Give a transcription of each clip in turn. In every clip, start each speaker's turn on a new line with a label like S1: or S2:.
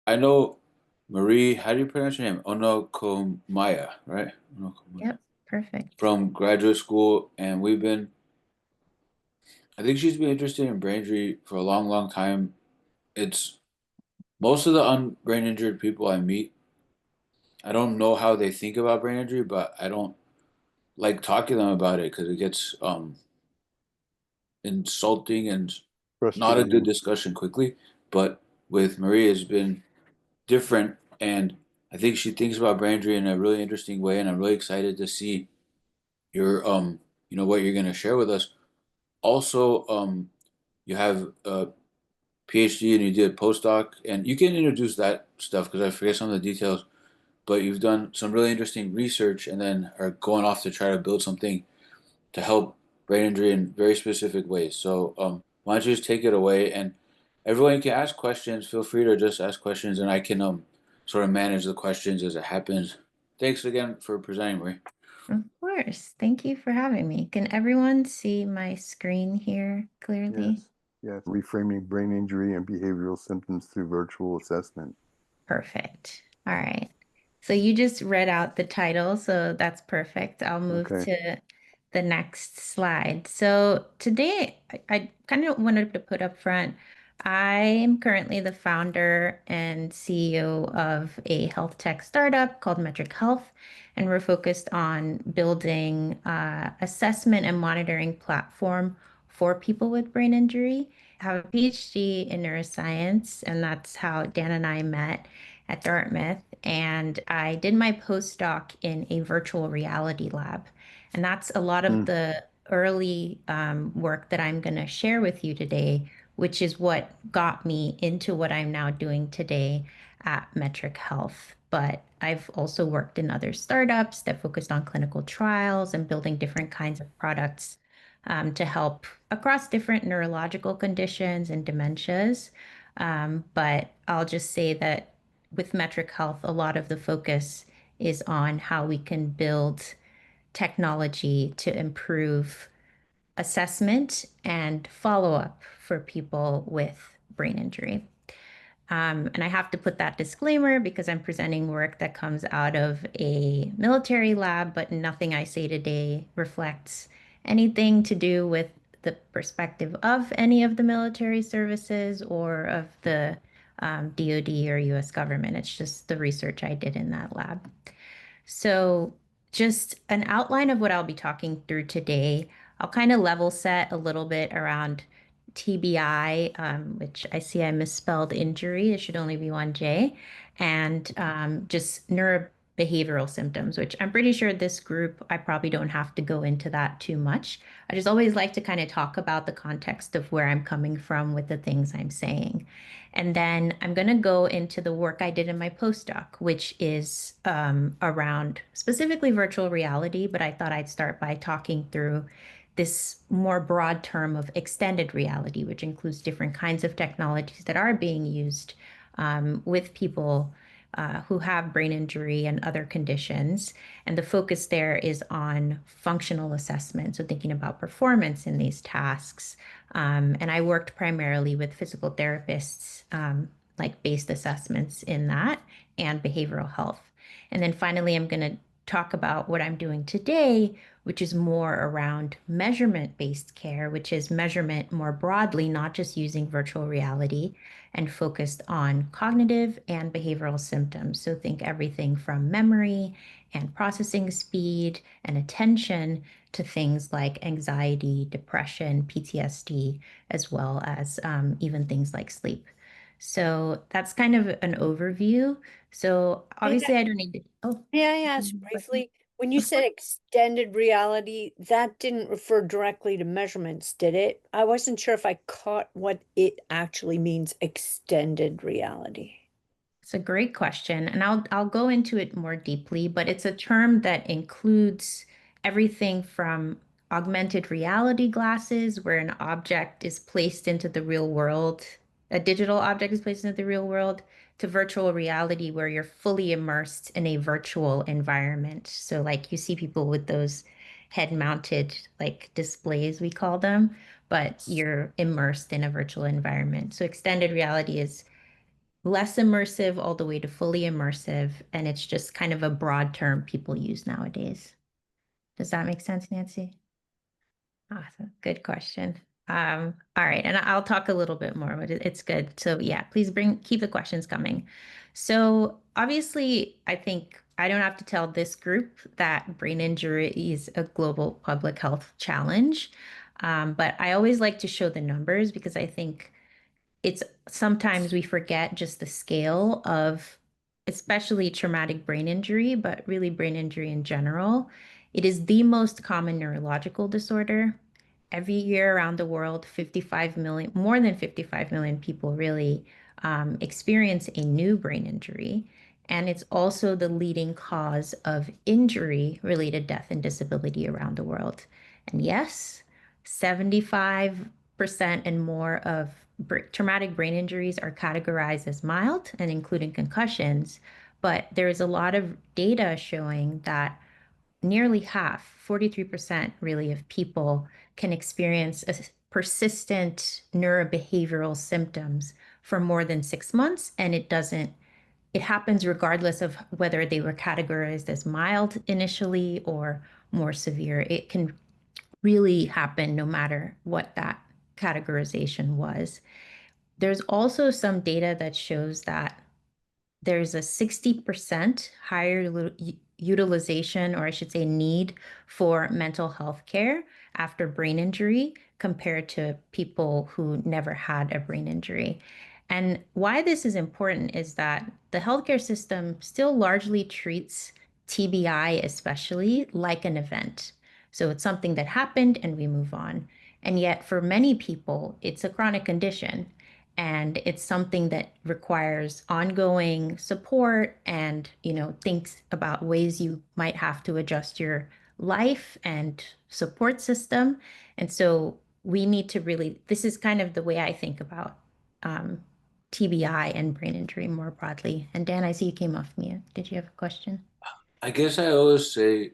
S1: I know Marie, how do you pronounce your name? Onakomaiya, right? Onakomaiya.
S2: Yep, perfect.
S1: From graduate school, and I think she's been interested in brain injury for a long, long time. It's most of the brain injured people I meet, I don't know how they think about brain injury, but I don't like talking to them about it because it gets insulting and not a good
S3: Frustrating.
S1: discussion quickly. But with Marie, it's been different, and I think she thinks about brain injury in a really interesting way, and I'm really excited to see your what you're gonna share with us. Also, you have a PhD and you did postdoc, and you can introduce that stuff because I forget some of the details. But you've done some really interesting research, and then are going off to try to build something to help brain injury in very specific ways. So, why don't you just take it away, and everyone can ask questions. Feel free to just ask questions, and I can sort of manage the questions as it happens. Thanks again for presenting, Marie.
S2: Of course. Thank you for having me. Can everyone see my screen here clearly?
S3: Yes. Yes. Reframing brain injury and behavioral symptoms through virtual assessment.
S2: Perfect. All right. So you just read out the title, so that's perfect. I'll move
S3: Okay.
S2: to the next slide. So today, I kind of wanted to put up front, I am currently the founder and CEO of a health tech startup called Metric Health, and we're focused on building assessment and monitoring platform for people with brain injury. I have a PhD in neuroscience, and that's how Dan and I met at Dartmouth. And I did my postdoc in a virtual reality lab. And that's a lot of
S3: Mm.
S2: the early work that I'm going to share with you today, which is what got me into what I'm now doing today at Metric Health. But I've also worked in other startups that focused on clinical trials and building different kinds of products to help across different neurological conditions and dementias. But I'll just say that with Metric Health, a lot of the focus is on how we can build technology to improve assessment and follow up for people with brain injury. And I have to put that disclaimer because I'm presenting work that comes out of a military lab, but nothing I say today reflects anything to do with the perspective of any of the military services or of the DoD or US government. It's just the research I did in that lab. So, just an outline of what I'll be talking through today. I'll kind of level set a little bit around TBI, which I see I misspelled injury. It should only be one J, and just neurobehavioral symptoms, which I'm pretty sure this group, I probably don't have to go into that too much. I just always like to kind of talk about the context of where I'm coming from with the things I'm saying. And then I'm going to go into the work I did in my postdoc, which is around specifically virtual reality, but I thought I'd start by talking through this more broad term of extended reality, which includes different kinds of technologies that are being used with people who have brain injury and other conditions. And the focus there is on functional assessment, so thinking about performance in these tasks. And I worked primarily with physical therapists, like based assessments in that and behavioral health. And then finally, I'm going to talk about what I'm doing today, which is more around measurement-based care, which is measurement more broadly, not just using virtual reality and focused on cognitive and behavioral symptoms. So think everything from memory and processing speed and attention to things like anxiety, depression, PTSD, as well as even things like sleep. So that's kind of an overview. So
S4: May
S2: obviously, I don't need to. Oh,
S4: may I
S2: did you
S4: ask
S2: have a question?
S4: briefly, when you
S2: Of
S4: said
S2: course.
S4: extended reality, that didn't refer directly to measurements, did it? I wasn't sure if I caught what it actually means, extended reality.
S2: It's a great question, and I'll go into it more deeply, but it's a term that includes everything from augmented reality glasses, where an object is placed into the real world, a digital object is placed into the real world, to virtual reality, where you're fully immersed in a virtual environment. So, like you see people with those head-mounted like displays, we call them, but you're immersed in a virtual environment. So, extended reality is less immersive all the way to fully immersive. And it's just kind of a broad term people use nowadays. Does that make sense, Nancy? Awesome. Good question. All right, and I'll talk a little bit more, but it's good. So yeah, please keep the questions coming. So obviously, I think I don't have to tell this group that brain injury is a global public health challenge. But I always like to show the numbers because I think it's sometimes we forget just the scale of especially traumatic brain injury, but really brain injury in general. It is the most common neurological disorder. Every year around the world, 55 million, more than 55 million people really experience a new brain injury. And it's also the leading cause of injury-related death and disability around the world. And yes, 75% and more of traumatic brain injuries are categorized as mild and including concussions, but there is a lot of data showing that nearly half, 43% really, of people can experience a persistent neurobehavioral symptoms for more than 6 months, and it happens regardless of whether they were categorized as mild initially or more severe. It can really happen no matter what that categorization was. There's also some data that shows that there's a 60% higher utilization, or I should say need, for mental health care after brain injury compared to people who never had a brain injury. And why this is important is that the healthcare system still largely treats TBI, especially, like an event. So it's something that happened and we move on. And yet, for many people, it's a chronic condition. And it's something that requires ongoing support and, thinks about ways you might have to adjust your life and support system. And so we need to really, this is kind of the way I think about um, TBI and brain injury more broadly. And Dan, I see you came off mute. Did you have a question?
S1: I guess I always say,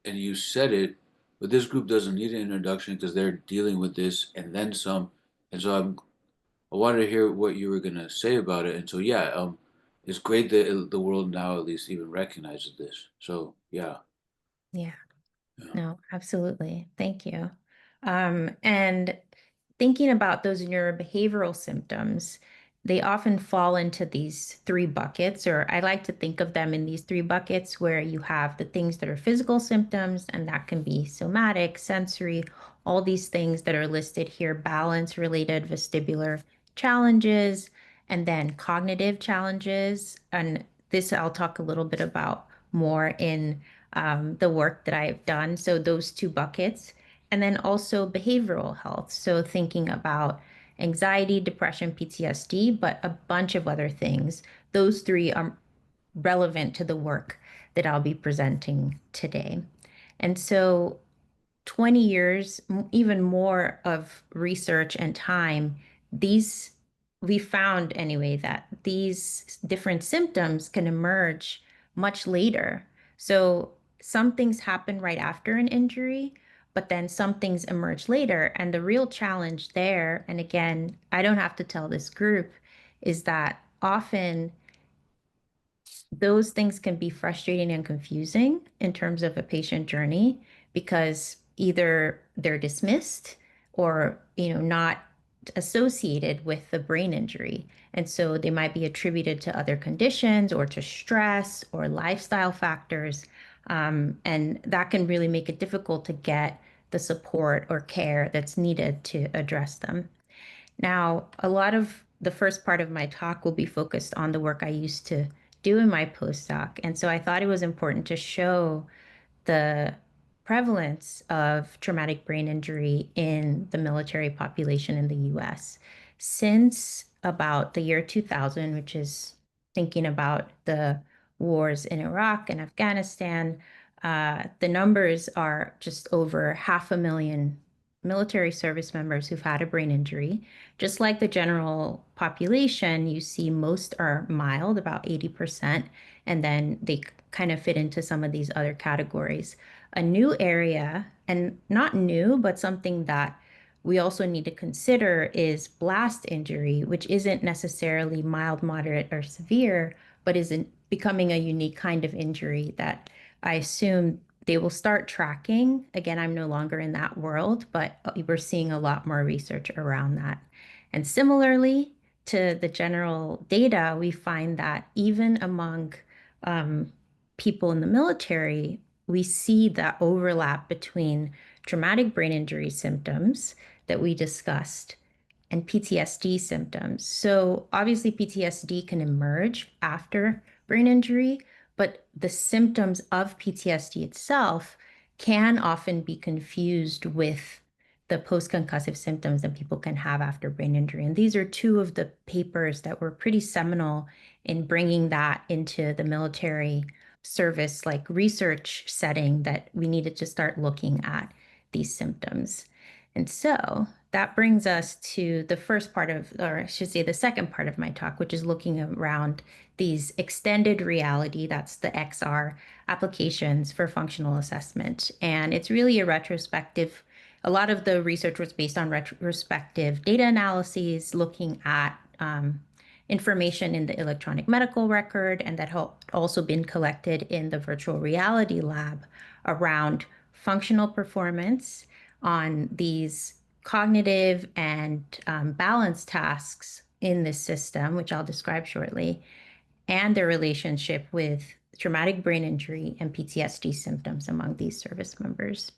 S1: and you said it, but this group doesn't need an introduction because they're dealing with this and then some. And so I wanted to hear what you were gonna say about it. And so yeah, it's great that the world now at least even recognizes this. So yeah,
S2: Yeah.
S1: yeah.
S2: No, absolutely. Thank you. And thinking about those neurobehavioral symptoms, they often fall into these three buckets, or I like to think of them in these three buckets where you have the things that are physical symptoms, and that can be somatic, sensory, all these things that are listed here, balance related vestibular challenges, and then cognitive challenges. And this I'll talk a little bit about more in the work that I've done. So those two buckets. And then also behavioral health. So thinking about anxiety, depression, PTSD, but a bunch of other things. Those three are relevant to the work that I'll be presenting today. And so 20 years, even more of research and time, these we found anyway that these different symptoms can emerge much later. So some things happen right after an injury, but then some things emerge later. And the real challenge there, and again, I don't have to tell this group, is that often those things can be frustrating and confusing in terms of a patient journey because either they're dismissed or not associated with the brain injury, and so they might be attributed to other conditions or to stress or lifestyle factors, and that can really make it difficult to get the support or care that's needed to address them. Now, a lot of the first part of my talk will be focused on the work I used to do in my postdoc. And so I thought it was important to show the prevalence of traumatic brain injury in the military population in the US. Since about the year 2000, which is thinking about the wars in Iraq and Afghanistan, the numbers are just over 500,000 military service members who've had a brain injury. Just like the general population, you see most are mild, about 80%, and then they kind of fit into some of these other categories. A new area, and not new, but something that we also need to consider is blast injury, which isn't necessarily mild, moderate, or severe, but becoming a unique kind of injury that I assume they will start tracking. Again, I'm no longer in that world, but we're seeing a lot more research around that. And similarly to the general data, we find that even among people in the military, we see that overlap between traumatic brain injury symptoms that we discussed and PTSD symptoms. So obviously PTSD can emerge after brain injury, but the symptoms of PTSD itself can often be confused with the post-concussive symptoms that people can have after brain injury. And these are two of the papers that were pretty seminal in bringing that into the military service, like research setting, that we needed to start looking at these symptoms. And so that brings us to the first part of, or I should say the second part of my talk, which is looking around these extended reality, that's the XR applications for functional assessment. And it's really a retrospective. A lot of the research was based on retrospective data analyses, looking at information in the electronic medical record, and that had also been collected in the virtual reality lab around functional performance on these cognitive and balance tasks in this system, which I'll describe shortly, and their relationship with traumatic brain injury and PTSD symptoms among these service members.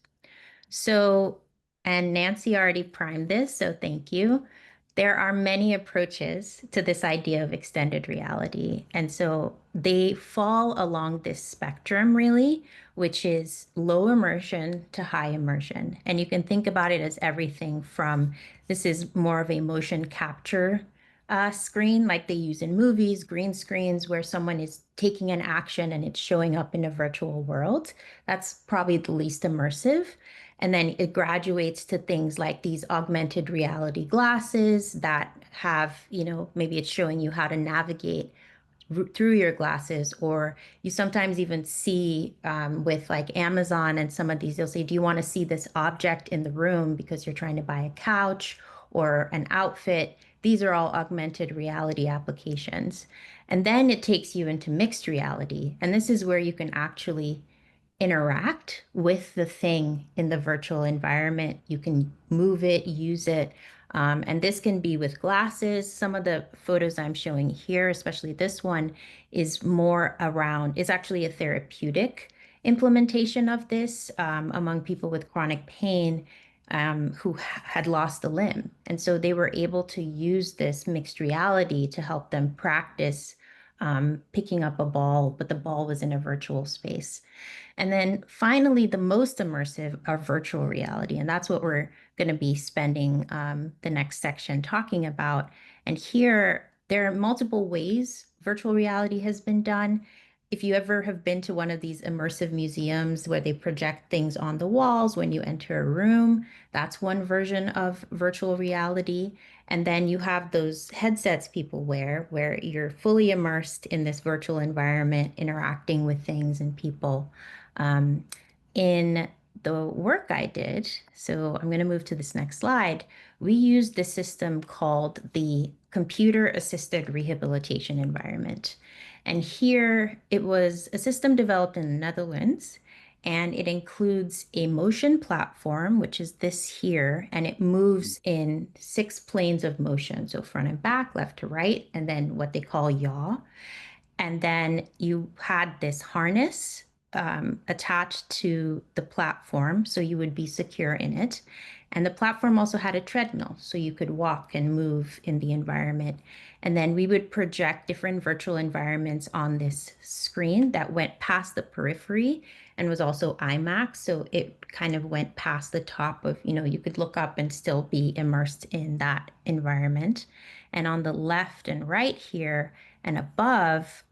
S2: So, and Nancy already primed this, so thank you. There are many approaches to this idea of extended reality. And so they fall along this spectrum, really, which is low immersion to high immersion. And you can think about it as everything from this is more of a motion capture screen like they use in movies, green screens, where someone is taking an action and it's showing up in a virtual world. That's probably the least immersive. And then it graduates to things like these augmented reality glasses that have, maybe it's showing you how to navigate through your glasses, or you sometimes even see with like Amazon and some of these, they'll say, do you want to see this object in the room because you're trying to buy a couch or an outfit? These are all augmented reality applications. And then it takes you into mixed reality. And this is where you can actually interact with the thing in the virtual environment. You can move it, use it. And this can be with glasses. Some of the photos I'm showing here, especially this one, is more around, is actually a therapeutic implementation of this among people with chronic pain who had lost a limb. And so they were able to use this mixed reality to help them practice picking up a ball, but the ball was in a virtual space. And then finally, the most immersive are virtual reality. And that's what we're going to be spending the next section talking about. And here, there are multiple ways virtual reality has been done. If you ever have been to one of these immersive museums where they project things on the walls when you enter a room, that's one version of virtual reality. And then you have those headsets people wear where you're fully immersed in this virtual environment, interacting with things and people. In the work I did, so I'm going to move to this next slide, we used the system called the computer assisted rehabilitation environment. And here it was a system developed in the Netherlands, and it includes a motion platform, which is this here, and it moves in 6 planes of motion. So front and back, left to right, and then what they call yaw. And then you had this harness attached to the platform, so you would be secure in it. And the platform also had a treadmill, so you could walk and move in the environment. And then we would project different virtual environments on this screen that went past the periphery and was also IMAX. So it kind of went past the top of, you could look up and still be immersed in that environment. And on the left and right here, and above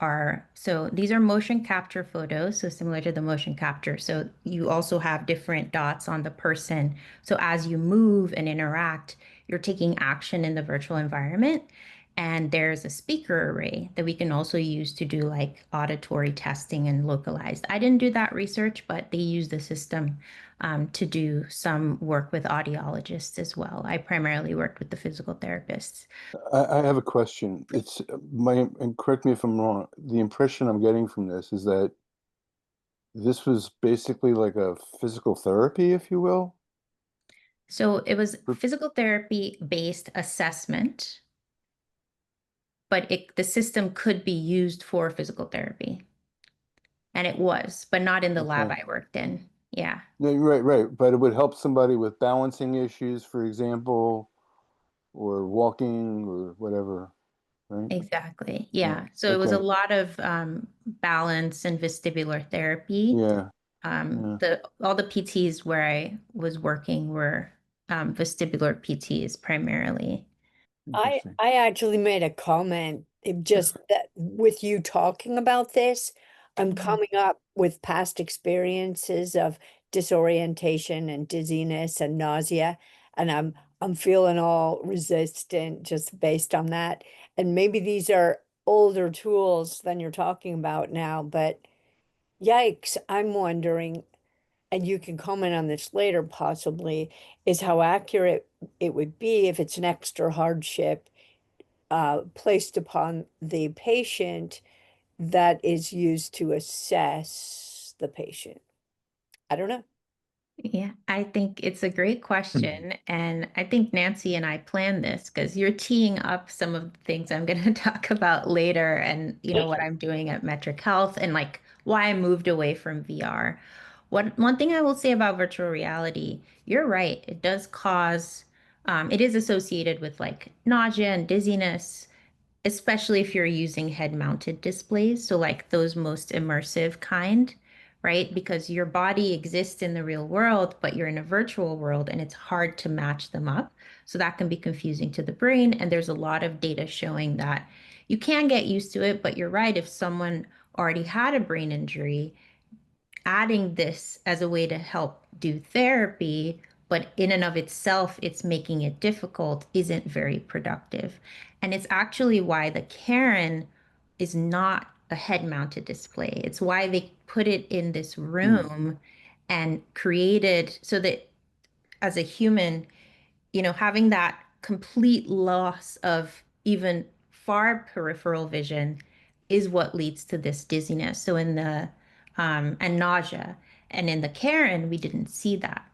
S2: so these are motion capture photos, so similar to the motion capture. So you also have different dots on the person. So as you move and interact, you're taking action in the virtual environment. And there's a speaker array that we can also use to do like auditory testing and localized. I didn't do that research, but they use the system to do some work with audiologists as well. I primarily worked with the physical therapists.
S3: I have a question. It's and correct me if I'm wrong. The impression I'm getting from this is that this was basically like a physical therapy, if you will.
S2: So it was
S3: For-
S2: physical therapy based assessment, but the system could be used for physical therapy. And it was, but not in the lab
S3: Okay.
S2: I worked in. Yeah,
S3: No, you're right, right. But it would help somebody with balancing issues, for example, or walking or whatever, right?
S2: exactly.
S3: Yeah.
S2: Yeah. So it was a
S3: Okay.
S2: lot of balance and vestibular therapy.
S3: Yeah. Yeah.
S2: The all the PTs where I was working were vestibular PTs primarily.
S3: Interesting.
S4: I actually made a comment just that with you talking about this, I'm
S2: Mhm.
S4: coming up with past experiences of disorientation and dizziness and nausea, and I'm feeling all resistant just based on that. And maybe these are older tools than you're talking about now, but yikes, I'm wondering, and you can comment on this later possibly, is how accurate it would be if it's an extra hardship placed upon the patient that is used to assess the patient. I don't know.
S2: Yeah, I think it's a great question. And I think Nancy and I planned this because you're teeing up some of the things I'm going to talk about later and, what I'm doing at Metric Health and like why I moved away from VR. One thing I will say about virtual reality, you're right. It does cause, it is associated with like nausea and dizziness, especially if you're using head-mounted displays, so like those most immersive kind, right? Because your body exists in the real world, but you're in a virtual world and it's hard to match them up. So that can be confusing to the brain. And there's a lot of data showing that you can get used to it, but you're right. If someone already had a brain injury, adding this as a way to help do therapy, but in and of itself, it's making it difficult, isn't very productive. And it's actually why the Karen is not a head mounted display. It's why they put it in this
S3: Hmm.
S2: room and created so that as a human, having that complete loss of even far peripheral vision is what leads to this dizziness. So and nausea. And in the Karen, we didn't see that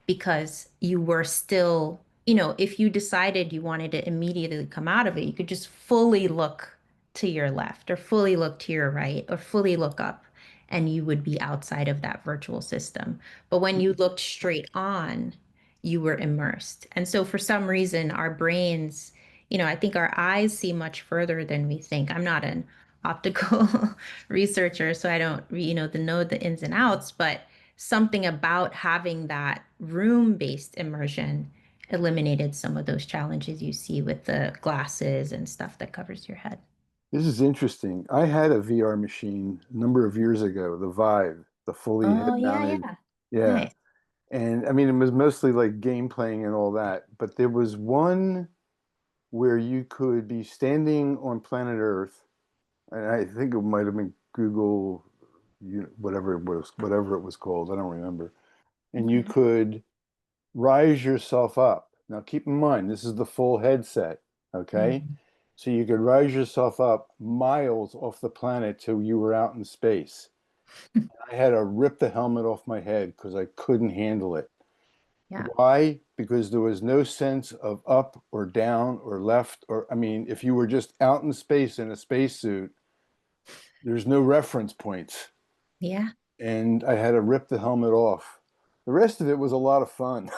S2: because you were still, if you decided you wanted to immediately come out of it, you could just fully look to your left or fully look to your right or fully look up and you would be outside of that virtual system. But when you looked straight on, you were immersed. And so for some reason, our brains, I think our eyes see much further than we think. I'm not an optical researcher, so I don't, know the ins and outs, but something about having that room-based immersion eliminated some of those challenges you see with the glasses and stuff that covers your head.
S3: This is interesting. I had a VR machine a number of years ago, the Vive, the fully
S2: Oh, yeah,
S3: head-mounted.
S2: yeah.
S3: Yeah.
S2: Nice.
S3: And I mean, it was mostly like game playing and all that. But there was one where you could be standing on planet Earth, and I think it might have been Google, whatever it was called. I don't remember. And you
S2: Okay.
S3: could rise yourself up. Now, keep in mind, this is the full headset, okay?
S2: Mhm.
S3: So you could rise yourself up miles off the planet till you were out in space. I had to rip the helmet off my head because I couldn't handle it.
S2: Yeah.
S3: Why? Because there was no sense of up or down or left or, I mean, if you were just out in space in a spacesuit, there's no reference points.
S2: Yeah.
S3: And I had to rip the helmet off. The rest of it was a lot of fun,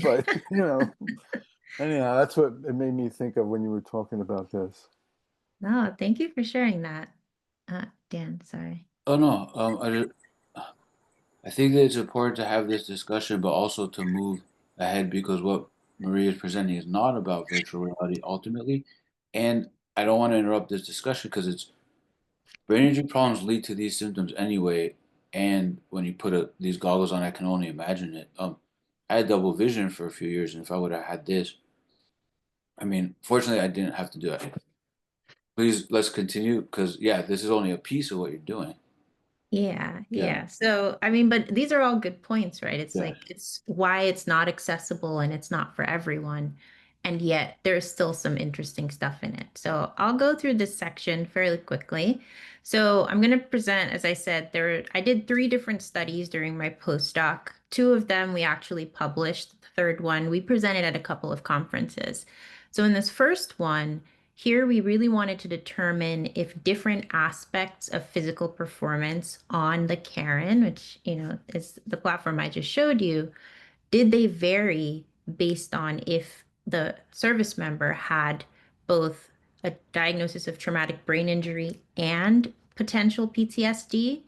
S3: but anyhow, that's what it made me think of when you were talking about this.
S2: No, thank you for sharing that. Dan, sorry.
S1: Oh no, I think that it's important to have this discussion, but also to move ahead because what Maria is presenting is not about virtual reality ultimately. And I don't want to interrupt this discussion because it's brain injury problems lead to these symptoms anyway. And when you put these goggles on, I can only imagine it. I had double vision for a few years, and if I would have had this, I mean, fortunately, I didn't have to do it. Please, let's continue because, yeah, this is only a piece of what you're doing.
S2: Yeah,
S1: Yeah,
S2: yeah. So, I mean, but these are all good points, right? It's
S1: yeah.
S2: like it's why it's not accessible and it's not for everyone. And yet there's still some interesting stuff in it. So I'll go through this section fairly quickly. So I'm going to present, as I said, I did 3 different studies during my postdoc. 2 of them we actually published. The third one we presented at a couple of conferences. So in this first one, here, we really wanted to determine if different aspects of physical performance on the Karen, which, is the platform I just showed you, did they vary based on if the service member had both a diagnosis of traumatic brain injury and potential PTSD,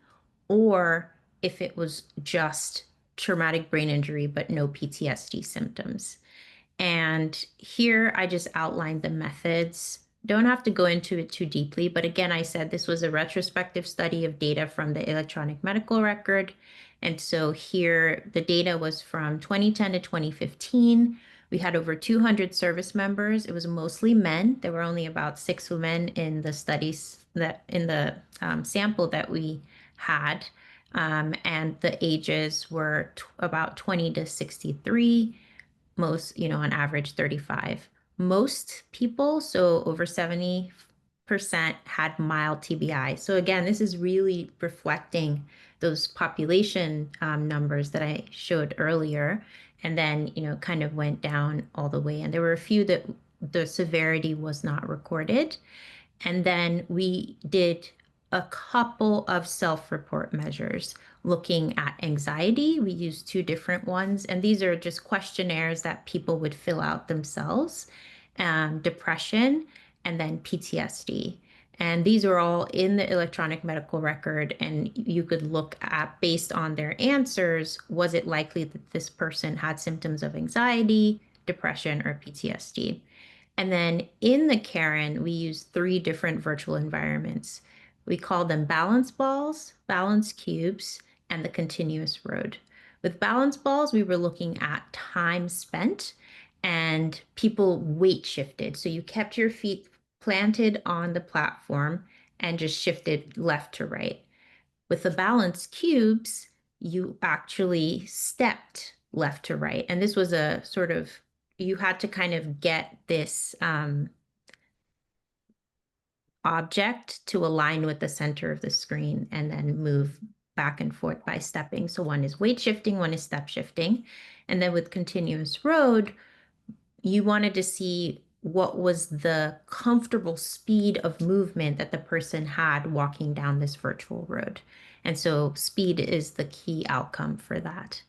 S2: or if it was just traumatic brain injury but no PTSD symptoms. And here I just outlined the methods. Don't have to go into it too deeply, but again, I said this was a retrospective study of data from the electronic medical record. And so here the data was from 2010 to 2015. We had over 200 service members. It was mostly men. There were only about 6 women in the studies that in the sample that we had. And the ages were about 20 to 63, most, on average 35. Most people, so over 70%, had mild TBI. So again, this is really reflecting those population numbers that I showed earlier, and then, kind of went down all the way. And there were a few that the severity was not recorded. And then we did a couple of self-report measures looking at anxiety. We used 2 different ones, and these are just questionnaires that people would fill out themselves, depression, and then PTSD. And these are all in the electronic medical record, and you could look at, based on their answers, was it likely that this person had symptoms of anxiety, depression, or PTSD? And then in the Karen, we use 3 different virtual environments. We call them balance balls, balance cubes, and the continuous road. With balance balls, we were looking at time spent and people weight shifted. So you kept your feet planted on the platform and just shifted left to right. With the balance cubes, you actually stepped left to right. And this was a sort of, you had to kind of get this object to align with the center of the screen and then move back and forth by stepping. So one is weight shifting, one is step shifting. And then with continuous road, you wanted to see what was the comfortable speed of movement that the person had walking down this virtual road. And so speed is the key outcome for that.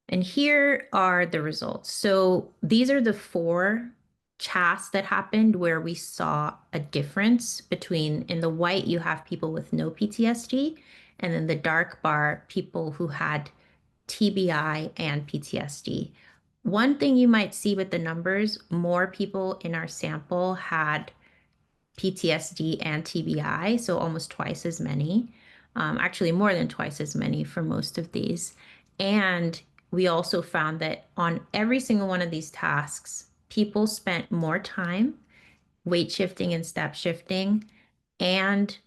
S2: And here are the results. So these are the 4 tasks that happened where we saw a difference between, in the white, you have people with no PTSD, and then the dark bar, people who had TBI and PTSD. One thing you might see with the numbers, more people in our sample had PTSD and TBI, so almost twice as many, actually more than twice as many for most of these. And we also found that on every single one of these tasks, people spent more time weight shifting and step shifting and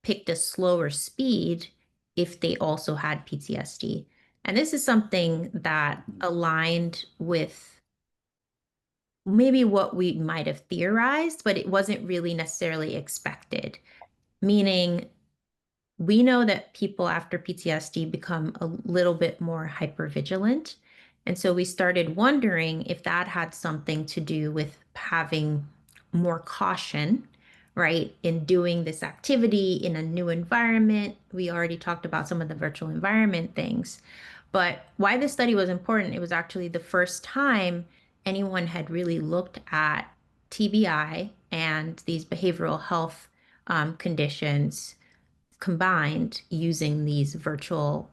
S2: picked a slower speed if they also had PTSD. And this is something that aligned with maybe what we might have theorized, but it wasn't really necessarily expected. Meaning, we know that people after PTSD become a little bit more hypervigilant. And so we started wondering if that had something to do with having more caution, right, in doing this activity in a new environment. We already talked about some of the virtual environment things. But why this study was important, it was actually the first time anyone had really looked at TBI and these behavioral health conditions combined using this virtual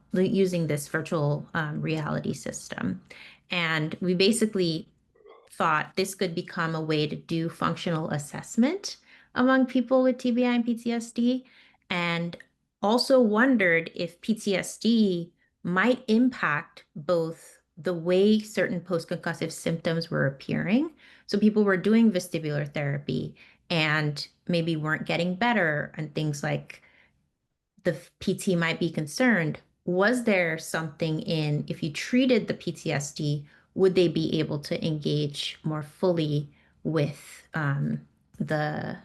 S2: reality system. And we basically thought this could become a way to do functional assessment among people with TBI and PTSD, and also wondered if PTSD might impact both the way certain post-concussive symptoms were appearing. So people were doing vestibular therapy and maybe weren't getting better and things like the PT might be concerned, was there something in if you treated the PTSD, would they be able to engage more fully with the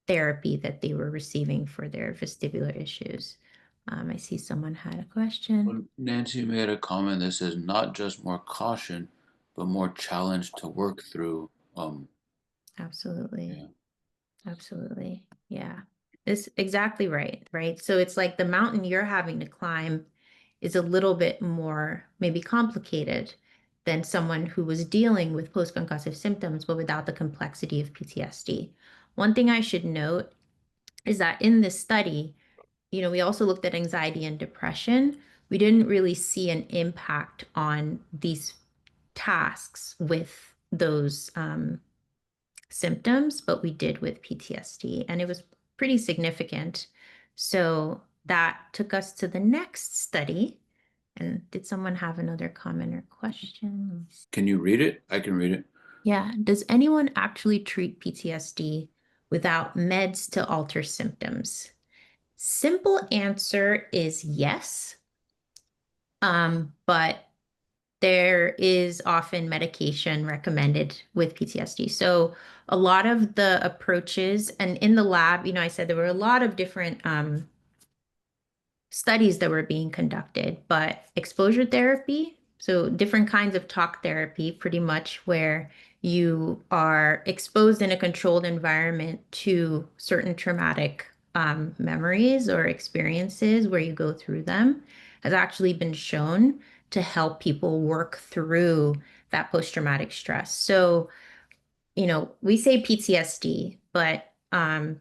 S2: therapy that they were receiving for their vestibular issues? I see someone had a question.
S1: Well, Nancy made a comment that says not just more caution, but more challenge to work through.
S2: Absolutely.
S1: Yeah.
S2: Absolutely. Yeah. It's exactly right. Right. So it's like the mountain you're having to climb is a little bit more maybe complicated than someone who was dealing with post-concussive symptoms, but without the complexity of PTSD. One thing I should note is that in this study, we also looked at anxiety and depression. We didn't really see an impact on these tasks with those symptoms, but we did with PTSD, and it was pretty significant. So that took us to the next study. And did someone have another comment or question? Let me see.
S1: Can you read it? I can read it.
S2: Yeah. Does anyone actually treat PTSD without meds to alter symptoms? Simple answer is yes. But there is often medication recommended with PTSD. So a lot of the approaches, and in the lab, I said there were a lot of different studies that were being conducted, but exposure therapy, so different kinds of talk therapy, pretty much where you are exposed in a controlled environment to certain traumatic memories or experiences where you go through them, has actually been shown to help people work through that post-traumatic stress. So we say PTSD, but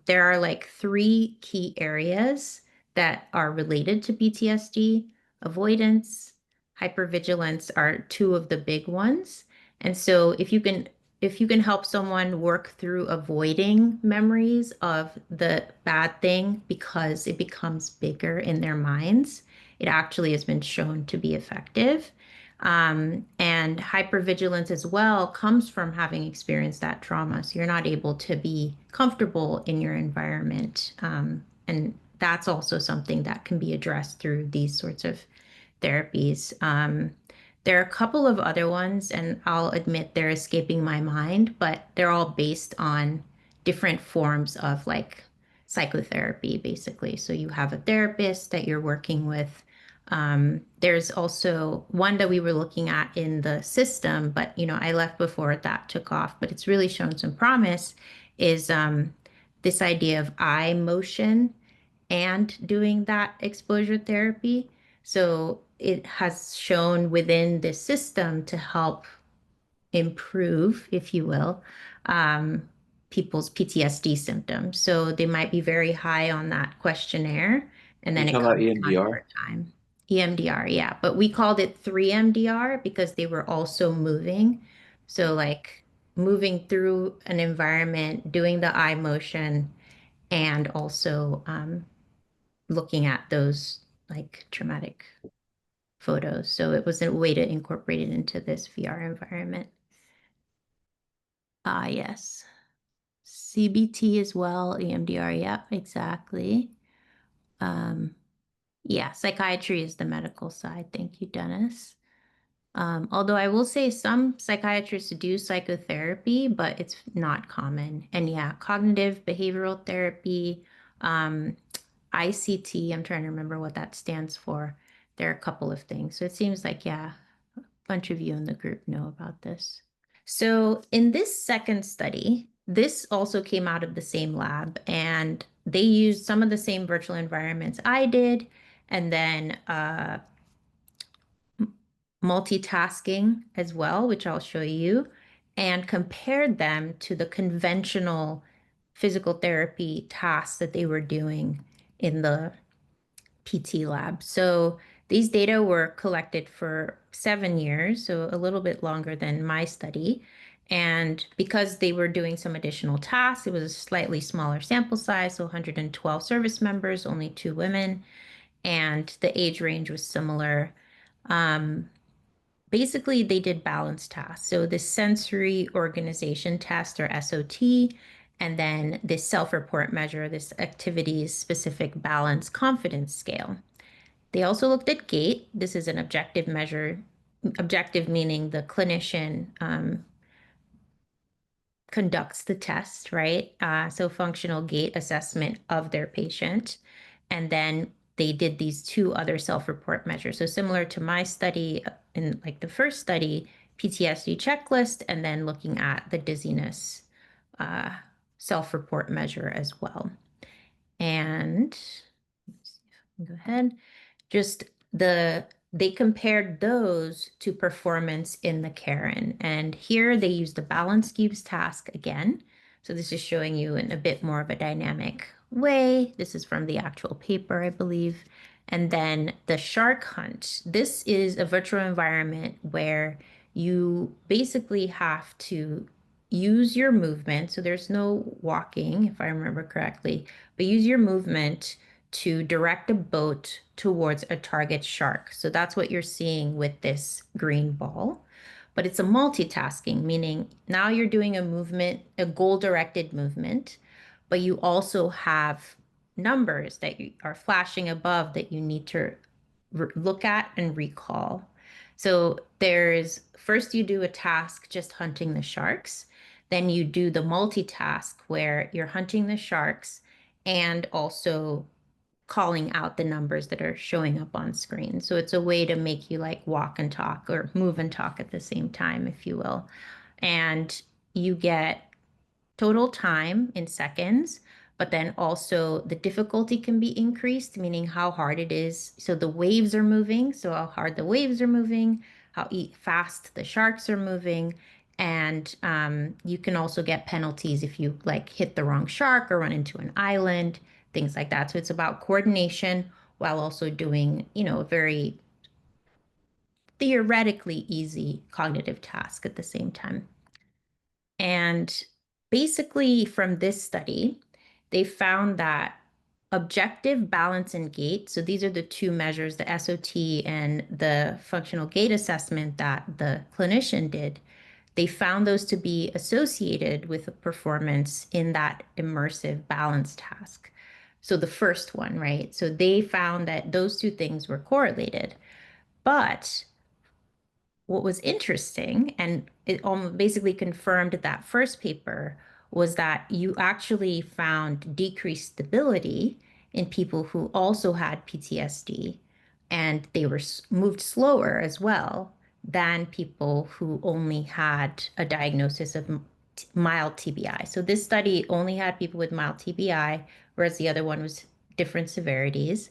S2: there are like three key areas that are related to PTSD. Avoidance, hypervigilance are two of the big ones. And so if you can help someone work through avoiding memories of the bad thing because it becomes bigger in their minds, it actually has been shown to be effective. And hypervigilance as well comes from having experienced that trauma. So you're not able to be comfortable in your environment. And that's also something that can be addressed through these sorts of therapies. There are a couple of other ones, and I'll admit they're escaping my mind, but they're all based on different forms of like psychotherapy, basically. So you have a therapist that you're working with. There's also one that we were looking at in the system, but I left before that took off, but it's really shown some promise, is this idea of eye motion and doing that exposure therapy. So it has shown within the system to help improve, if you will, um, people's PTSD symptoms. So they might be very high on that questionnaire, and
S1: You're
S2: then it
S1: talking about
S2: comes down
S1: EMDR?
S2: over time. EMDR, yeah. But we called it 3-MDR because they were also moving. So like moving through an environment, doing the eye motion, and also looking at those like traumatic photos. So it was a way to incorporate it into this VR environment. Ah, yes. CBT as well, EMDR. Yeah, exactly. Um, yeah, psychiatry is the medical side. Thank you, Dennis. Although I will say some psychiatrists do psychotherapy, but it's not common. And yeah, cognitive behavioral therapy, um, ICT, I'm trying to remember what that stands for. There are a couple of things. So it seems like, yeah, a bunch of you in the group know about this. So in this second study, this also came out of the same lab, and they used some of the same virtual environments I did, and then multitasking as well, which I'll show you, and compared them to the conventional physical therapy tasks that they were doing in the PT lab. So these data were collected for 7 years, so a little bit longer than my study. And because they were doing some additional tasks, it was a slightly smaller sample size, so 112 service members, only 2 women, and the age range was similar. Um, Basically, they did balance tasks. So the sensory organization test or SOT and then this self-report measure, this activities-specific balance confidence scale. They also looked at gait. This is an objective measure, objective meaning the clinician conducts the test, right? So functional gait assessment of their patient. And then they did these two other self-report measures. So similar to my study in like the first study, PTSD checklist, and then looking at the dizziness self-report measure as well. And let's see if I can go ahead. Just they compared those to performance in the Karen. And here they used the balance cubes task again. So this is showing you in a bit more of a dynamic way. This is from the actual paper, I believe. And then the shark hunt. This is a virtual environment where you basically have to use your movement. So there's no walking, if I remember correctly, but use your movement to direct a boat towards a target shark. So that's what you're seeing with this green ball. But it's a multitasking, meaning now you're doing a movement, a goal-directed movement, but you also have numbers that are flashing above that you need to look at and recall. So there's first you do a task just hunting the sharks, then you do the multitask where you're hunting the sharks and also calling out the numbers that are showing up on screen. So it's a way to make you like walk and talk or move and talk at the same time, if you will. And you get total time in seconds, but then also the difficulty can be increased, meaning how hard it is. So the waves are moving, so how hard the waves are moving, how fast the sharks are moving. And you can also get penalties if you like hit the wrong shark or run into an island, things like that. So it's about coordination while also doing, a very theoretically easy cognitive task at the same time. And basically, from this study, they found that objective balance and gait, so these are the two measures, the SOT and the functional gait assessment that the clinician did, they found those to be associated with performance in that immersive balance task. So the first one, right? So they found that those two things were correlated. But what was interesting, and it almost basically confirmed that first paper, was that you actually found decreased stability in people who also had PTSD, and they were moved slower as well than people who only had a diagnosis of mild TBI. So this study only had people with mild TBI, whereas the other one was different severities.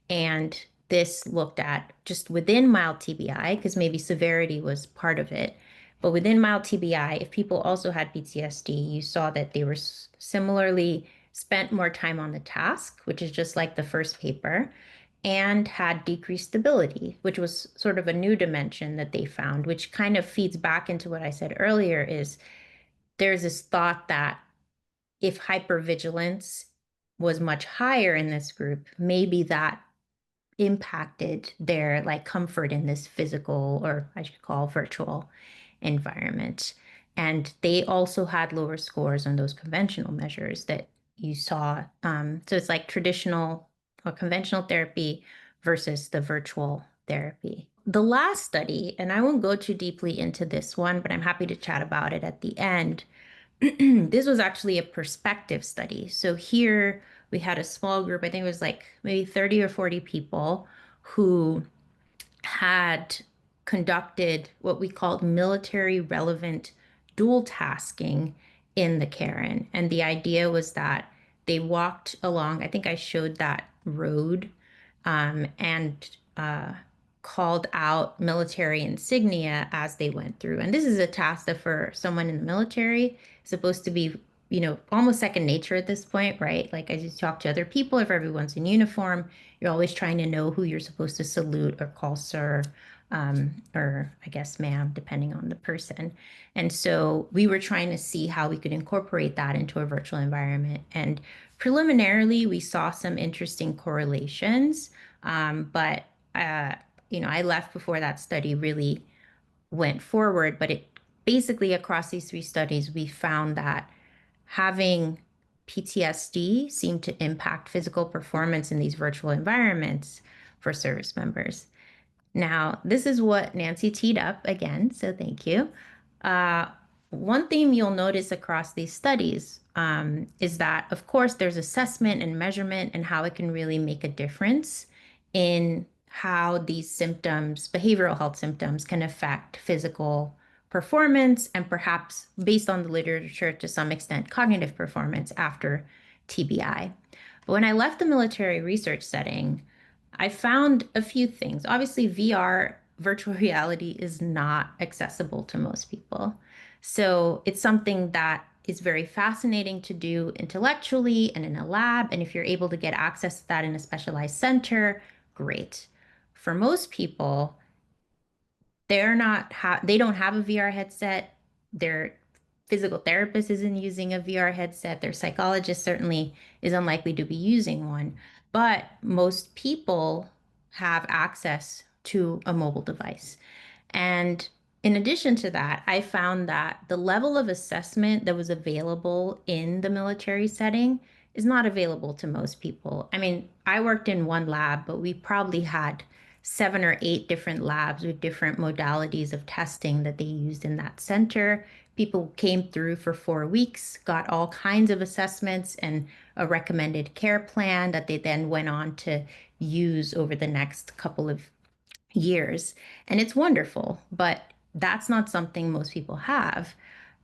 S2: And this looked at just within mild TBI, because maybe severity was part of it. But within mild TBI, if people also had PTSD, you saw that they were similarly spent more time on the task, which is just like the first paper, and had decreased stability, which was sort of a new dimension that they found, which kind of feeds back into what I said earlier is there's this thought that if hypervigilance was much higher in this group, maybe that impacted their like comfort in this physical, or I should call virtual environment. And they also had lower scores on those conventional measures that you saw. So it's like traditional or conventional therapy versus the virtual therapy. The last study, and I won't go too deeply into this one, but I'm happy to chat about it at the end. This was actually a perspective study. So here we had a small group, I think it was like maybe 30 or 40 people who had conducted what we called military relevant dual tasking in the Karen. And the idea was that they walked along, I think I showed that road, and called out military insignia as they went through. And this is a task that for someone in the military is supposed to be, almost second nature at this point, right? Like as you talk to other people, if everyone's in uniform, you're always trying to know who you're supposed to salute or call sir, or I guess ma'am, depending on the person. And so we were trying to see how we could incorporate that into a virtual environment. And preliminarily, we saw some interesting correlations, but I left before that study really went forward. But it basically across these three studies, we found that having PTSD seem to impact physical performance in these virtual environments for service members. Now, this is what Nancy teed up again, so thank you. One theme you'll notice across these studies is that, of course, there's assessment and measurement and how it can really make a difference in how these symptoms, behavioral health symptoms, can affect physical performance and perhaps, based on the literature, to some extent, cognitive performance after TBI. But when I left the military research setting, I found a few things. Obviously, VR, virtual reality, is not accessible to most people. So it's something that is very fascinating to do intellectually and in a lab. And if you're able to get access to that in a specialized center, great. For most people, they don't have a VR headset. Their physical therapist isn't using a VR headset. Their psychologist certainly is unlikely to be using one. But most people have access to a mobile device. And in addition to that, I found that the level of assessment that was available in the military setting is not available to most people. I mean, I worked in one lab, but we probably had 7 or 8 different labs with different modalities of testing that they used in that center. People came through for 4 weeks, got all kinds of assessments and a recommended care plan that they then went on to use over the next couple of years. And it's wonderful, but that's not something most people have.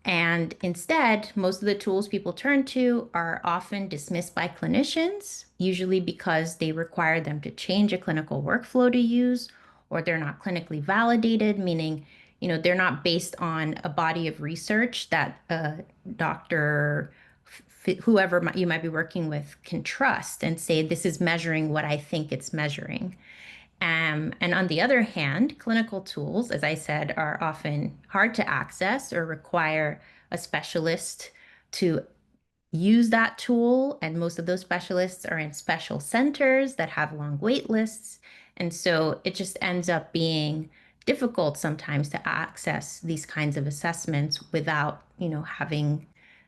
S2: And instead, most of the tools people turn to are often dismissed by clinicians, usually because they require them to change a clinical workflow to use, or they're not clinically validated, meaning, they're not based on a body of research that a doctor, whoever you might be working with, can trust and say, this is measuring what I think it's measuring. And on the other hand, clinical tools, as I said, are often hard to access or require a specialist to use that tool. And most of those specialists are in special centers that have long wait lists. And so it just ends up being difficult sometimes to access these kinds of assessments without, having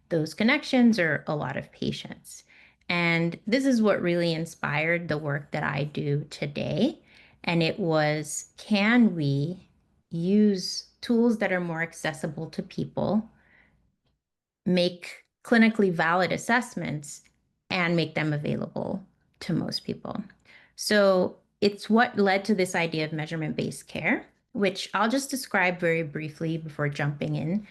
S2: those connections or a lot of patience. And this is what really inspired the work that I do today. And it was, can we use tools that are more accessible to people, make clinically valid assessments, and make them available to most people? So it's what led to this idea of measurement-based care, which I'll just describe very briefly before jumping in.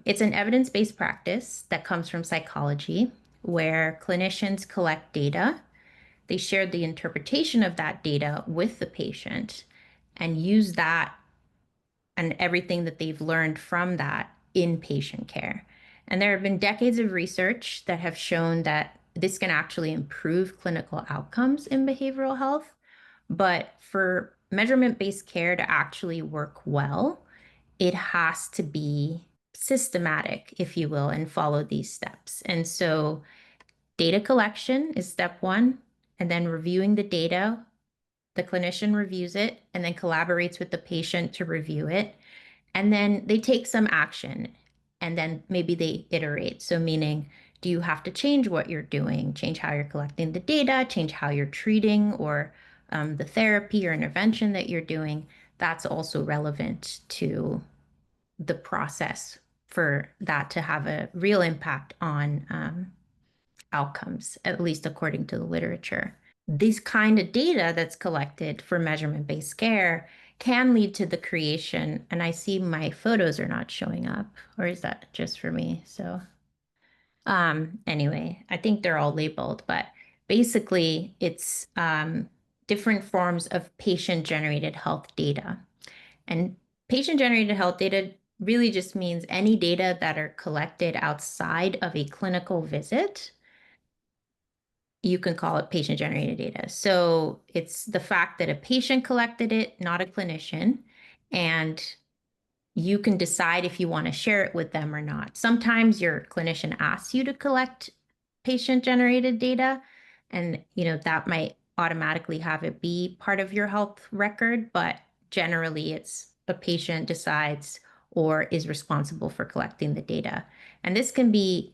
S2: It's an evidence-based practice that comes from psychology, where clinicians collect data. They share the interpretation of that data with the patient and use that and everything that they've learned from that in patient care. And there have been decades of research that have shown that this can actually improve clinical outcomes in behavioral health. But for measurement-based care to actually work well, it has to be systematic, if you will, and follow these steps. And so data collection is step one, and then reviewing the data. The clinician reviews it and then collaborates with the patient to review it. And then they take some action, and then maybe they iterate. So meaning, do you have to change what you're doing, change how you're collecting the data, change how you're treating, or the therapy or intervention that you're doing? That's also relevant to the process for that to have a real impact on outcomes, at least according to the literature. This kind of data that's collected for measurement-based care can lead to the creation, and I see my photos are not showing up, or is that just for me? So anyway, I think they're all labeled, but basically it's different forms of patient-generated health data. And patient-generated health data really just means any data that are collected outside of a clinical visit. You can call it patient-generated data. So it's the fact that a patient collected it, not a clinician, and you can decide if you want to share it with them or not. Sometimes your clinician asks you to collect patient-generated data, and that might automatically have it be part of your health record, but generally it's a patient decides or is responsible for collecting the data. And this can be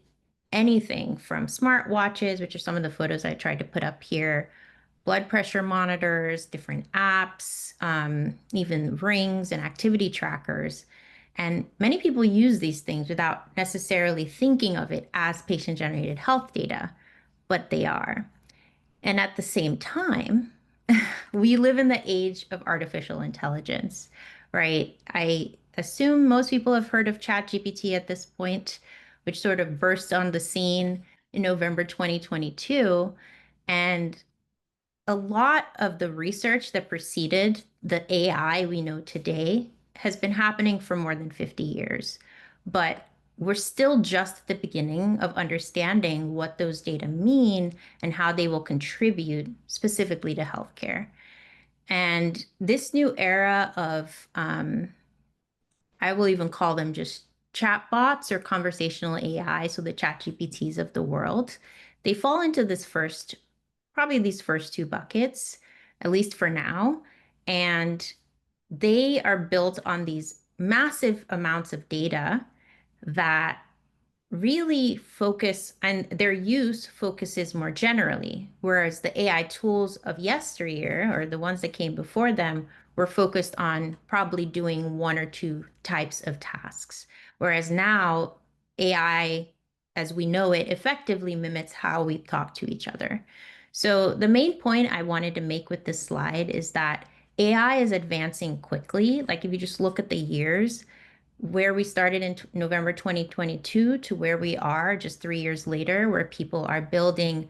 S2: anything from smartwatches, which are some of the photos I tried to put up here, blood pressure monitors, different apps, even rings and activity trackers. And many people use these things without necessarily thinking of it as patient-generated health data, but they are. And at the same time, we live in the age of artificial intelligence, right? I assume most people have heard of ChatGPT at this point, which sort of burst on the scene in November 2022. And a lot of the research that preceded the AI we know today has been happening for more than 50 years. But we're still just at the beginning of understanding what those data mean and how they will contribute specifically to healthcare. And this new era of, I will even call them just chatbots or conversational AI, so the chat GPTs of the world, they fall into this first, probably these first two buckets, at least for now. And they are built on these massive amounts of data that really focus, and their use focuses more generally, whereas the AI tools of yesteryear, or the ones that came before them, were focused on probably doing one or two types of tasks. Whereas now, AI, as we know it, effectively mimics how we talk to each other. So the main point I wanted to make with this slide is that AI is advancing quickly. Like if you just look at the years, where we started in November 2022 to where we are just 3 years later, where people are building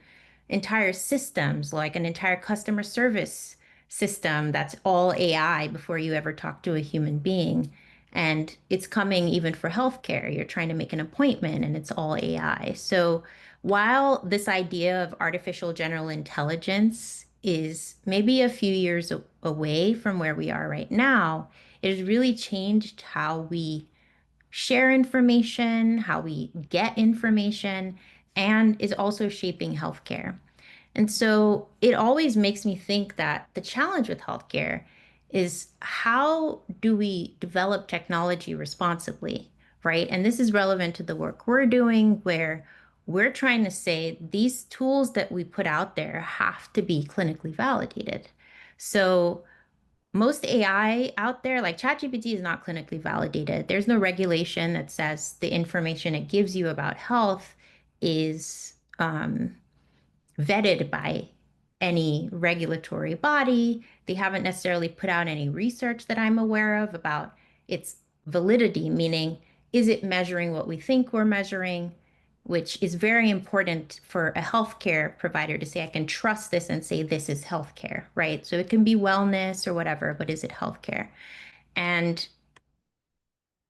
S2: entire systems, like an entire customer service system that's all AI before you ever talk to a human being. And it's coming even for healthcare. You're trying to make an appointment and it's all AI. So while this idea of artificial general intelligence is maybe a few years away from where we are right now, it has really changed how we share information, how we get information, and is also shaping healthcare. And so it always makes me think that the challenge with healthcare is how do we develop technology responsibly, right? And this is relevant to the work we're doing, where we're trying to say these tools that we put out there have to be clinically validated. So most AI out there, like ChatGPT, is not clinically validated. There's no regulation that says the information it gives you about health is vetted by any regulatory body. They haven't necessarily put out any research that I'm aware of about its validity, meaning, is it measuring what we think we're measuring? Which is very important for a healthcare provider to say, I can trust this and say this is healthcare, right? So it can be wellness or whatever, but is it healthcare? And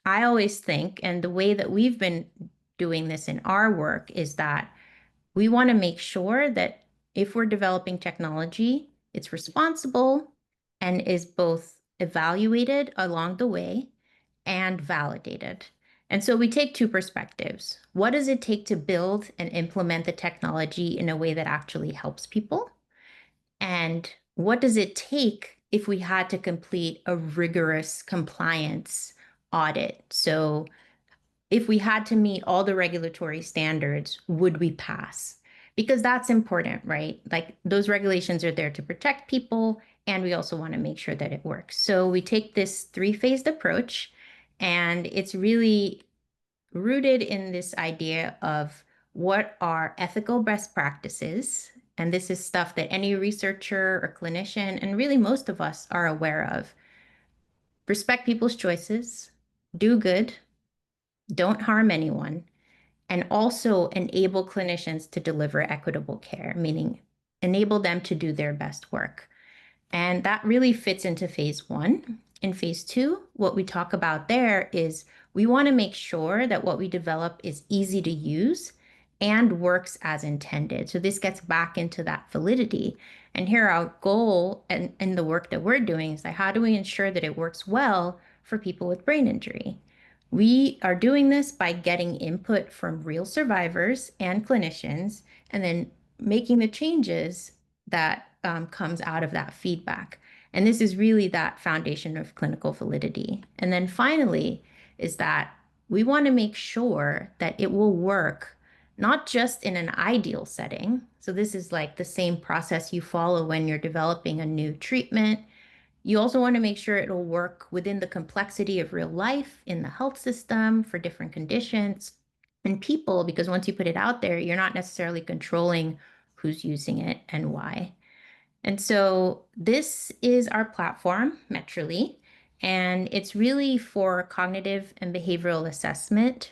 S2: I always think, and the way that we've been doing this in our work is that we want to make sure that if we're developing technology, it's responsible and is both evaluated along the way and validated. And so we take two perspectives. What does it take to build and implement the technology in a way that actually helps people? And what does it take if we had to complete a rigorous compliance audit? So if we had to meet all the regulatory standards, would we pass? Because that's important, right? Like those regulations are there to protect people, and we also want to make sure that it works. So we take this three-phased approach, and it's really rooted in this idea of what are ethical best practices. And this is stuff that any researcher or clinician, and really most of us, are aware of. Respect people's choices, do good, don't harm anyone, and also enable clinicians to deliver equitable care, meaning enable them to do their best work. And that really fits into phase one. In phase two, what we talk about there is we want to make sure that what we develop is easy to use and works as intended. So this gets back into that validity. And here our goal and the work that we're doing is like, how do we ensure that it works well for people with brain injury? We are doing this by getting input from real survivors and clinicians, and then making the changes that comes out of that feedback. And this is really that foundation of clinical validity. And then finally is that we want to make sure that it will work not just in an ideal setting. So this is like the same process you follow when you're developing a new treatment. You also want to make sure it'll work within the complexity of real life in the health system for different conditions and people, because once you put it out there, you're not necessarily controlling who's using it and why. And so this is our platform, Metrily, and it's really for cognitive and behavioral assessment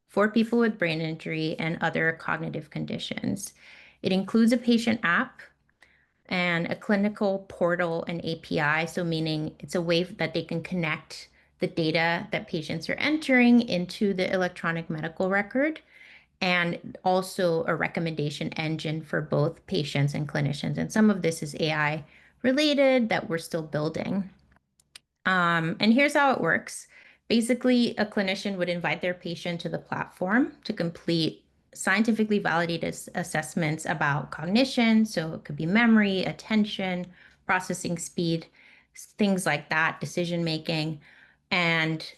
S2: for people with brain injury and other cognitive conditions. It includes a patient app and a clinical portal and API. So meaning it's a way that they can connect the data that patients are entering into the electronic medical record, and also a recommendation engine for both patients and clinicians. And some of this is AI related that we're still building. And here's how it works. Basically, a clinician would invite their patient to the platform to complete scientifically validated assessments about cognition. So it could be memory, attention, processing speed, things like that, decision making, and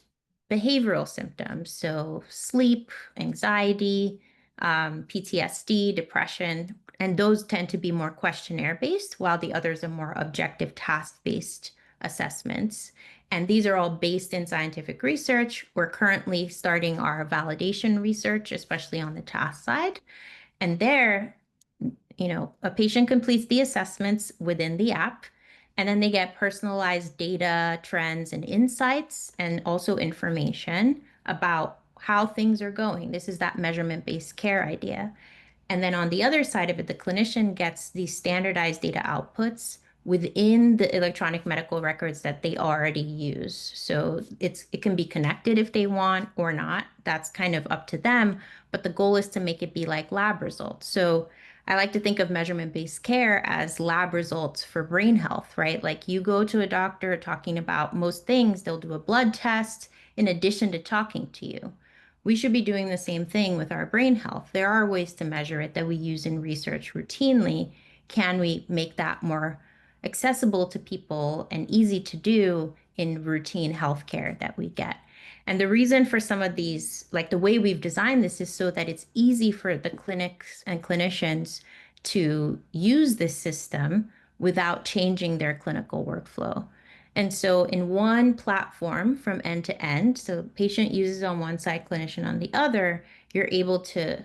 S2: behavioral symptoms. So sleep, anxiety, PTSD, depression, and those tend to be more questionnaire based, while the others are more objective task based assessments. And these are all based in scientific research. We're currently starting our validation research, especially on the task side. And there, a patient completes the assessments within the app, and then they get personalized data, trends, and insights, and also information about how things are going. This is that measurement-based care idea. And then on the other side of it, the clinician gets these standardized data outputs within the electronic medical records that they already use. So it can be connected if they want or not. That's kind of up to them. But the goal is to make it be like lab results. So I like to think of measurement-based care as lab results for brain health, right? Like you go to a doctor talking about most things, they'll do a blood test in addition to talking to you. We should be doing the same thing with our brain health. There are ways to measure it that we use in research routinely. Can we make that more accessible to people and easy to do in routine healthcare that we get? And the reason for some of these, like the way we've designed this, is so that it's easy for the clinics and clinicians to use this system without changing their clinical workflow. And so in one platform from end to end, so patient uses on one side, clinician on the other, you're able to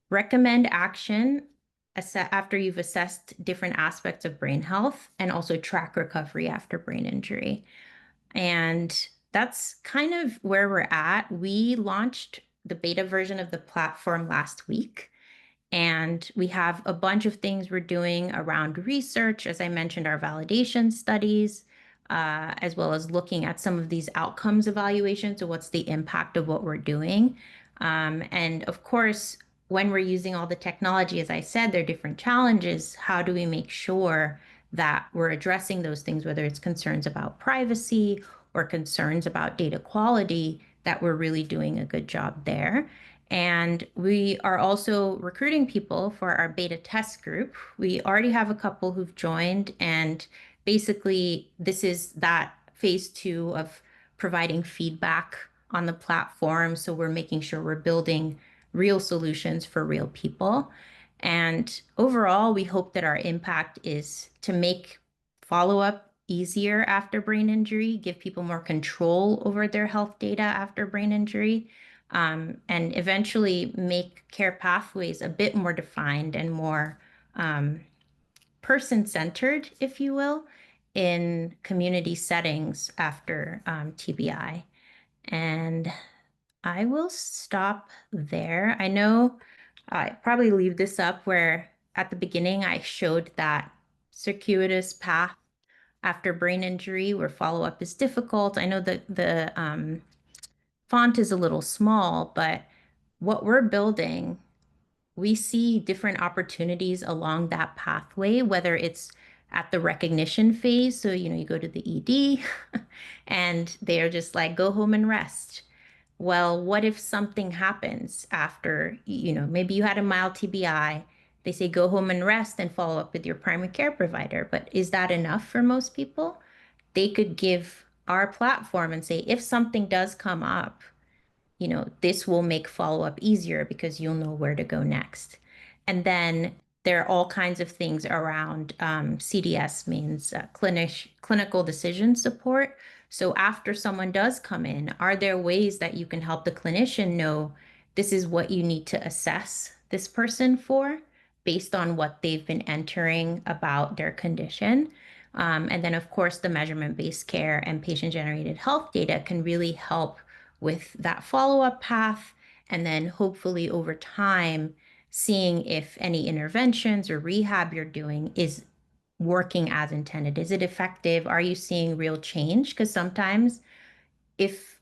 S2: recommend action after you've assessed different aspects of brain health, and also track recovery after brain injury. And that's kind of where we're at. We launched the beta version of the platform last week. And we have a bunch of things we're doing around research, as I mentioned, our validation studies, as well as looking at some of these outcomes evaluations. So what's the impact of what we're doing? And of course, when we're using all the technology, as I said, there are different challenges. How do we make sure that we're addressing those things, whether it's concerns about privacy or concerns about data quality, that we're really doing a good job there? And we are also recruiting people for our beta test group. We already have a couple who've joined, and basically this is that phase 2 of providing feedback on the platform. So we're making sure we're building real solutions for real people. And overall, we hope that our impact is to make follow-up easier after brain injury, give people more control over their health data after brain injury, and eventually make care pathways a bit more defined and more person-centered, if you will, in community settings after TBI. And I will stop there. I know I probably leave this up where at the beginning I showed that circuitous path after brain injury where follow-up is difficult. I know that the font is a little small, but what we're building, we see different opportunities along that pathway, whether it's at the recognition phase. So, you go to the ED and they're just like, go home and rest. Well, what if something happens after, maybe you had a mild TBI? They say go home and rest and follow up with your primary care provider. But is that enough for most people? They could give our platform and say, if something does come up, this will make follow-up easier because you'll know where to go next. And then there are all kinds of things around CDS, means clinical decision support. So after someone does come in, are there ways that you can help the clinician know this is what you need to assess this person for based on what they've been entering about their condition? And then, of course, the measurement-based care and patient-generated health data can really help with that follow-up path. And then hopefully over time, seeing if any interventions or rehab you're doing is working as intended. Is it effective? Are you seeing real change? Because sometimes if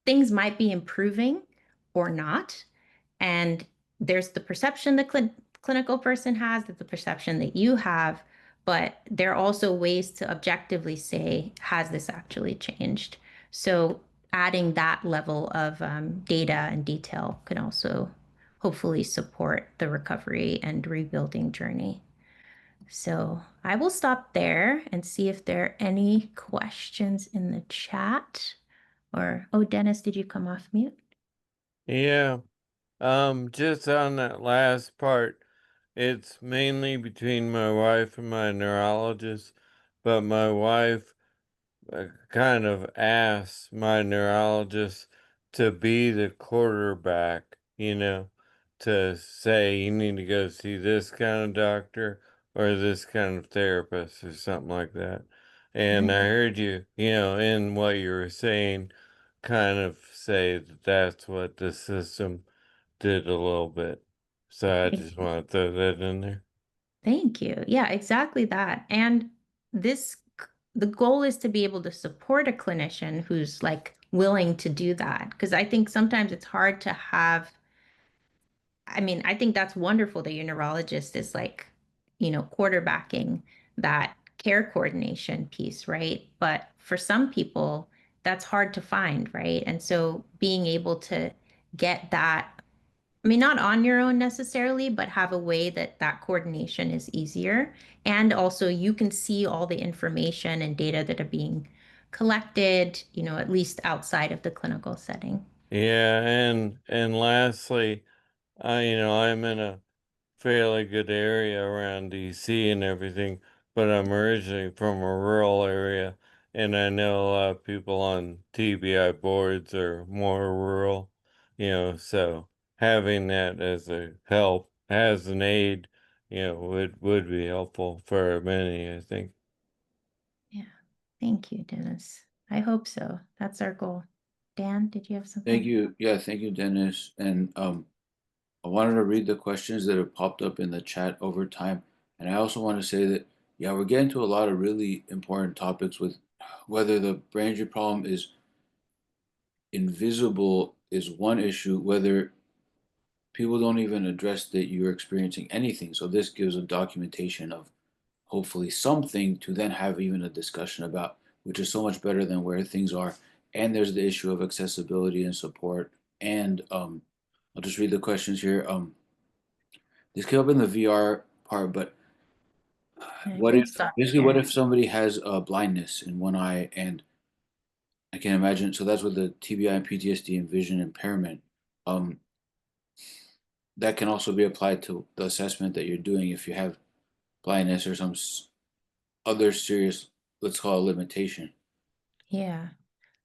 S2: things might be improving or not, and there's the perception the clinical person has, that the perception that you have, but there are also ways to objectively say, has this actually changed? So adding that level of data and detail can also hopefully support the recovery and rebuilding journey. So I will stop there and see if there are any questions in the chat. Or, oh, Dennis, did you come off mute?
S5: Yeah. Just on that last part, it's mainly between my wife and my neurologist, but my wife kind of asked my neurologist to be the quarterback, to say you need to go see this kind of doctor or this kind of therapist or something like that. And I heard you, in what you were saying, kind of say that that's what the system did a little bit. So I just want to throw that in there.
S2: Thank you. Yeah, exactly that. And this, the goal is to be able to support a clinician who's like willing to do that. Because I think sometimes it's hard to have, I mean, I think that's wonderful that your neurologist is like, quarterbacking that care coordination piece, right? But for some people, that's hard to find, right? And so being able to get that, I mean, not on your own necessarily, but have a way that that coordination is easier. And also you can see all the information and data that are being collected, at least outside of the clinical setting.
S5: Yeah, and lastly, I'm in a fairly good area around DC and everything, but I'm originally from a rural area, and I know a lot of people on TBI boards are more rural, so having that as a help, as an aid, would be helpful for many, I think.
S2: Yeah. Thank you, Dennis. I hope so. That's our goal. Dan, did you have something?
S1: Thank you. Yeah, thank you, Dennis. And I wanted to read the questions that have popped up in the chat over time. And I also want to say that, yeah, we're getting to a lot of really important topics with whether the brain injury problem is invisible is one issue, whether people don't even address that you're experiencing anything. So this gives a documentation of hopefully something to then have even a discussion about, which is so much better than where things are. And there's the issue of accessibility and support. And I'll just read the questions here. This came up in the VR part, but
S2: I
S1: what
S2: can
S1: if
S2: stop
S1: basically what
S2: here.
S1: if somebody has a blindness in one eye, and I can imagine, so that's with the TBI and PTSD and vision impairment. Um, that can also be applied to the assessment that you're doing if you have blindness or some other serious, let's call it limitation.
S2: Yeah.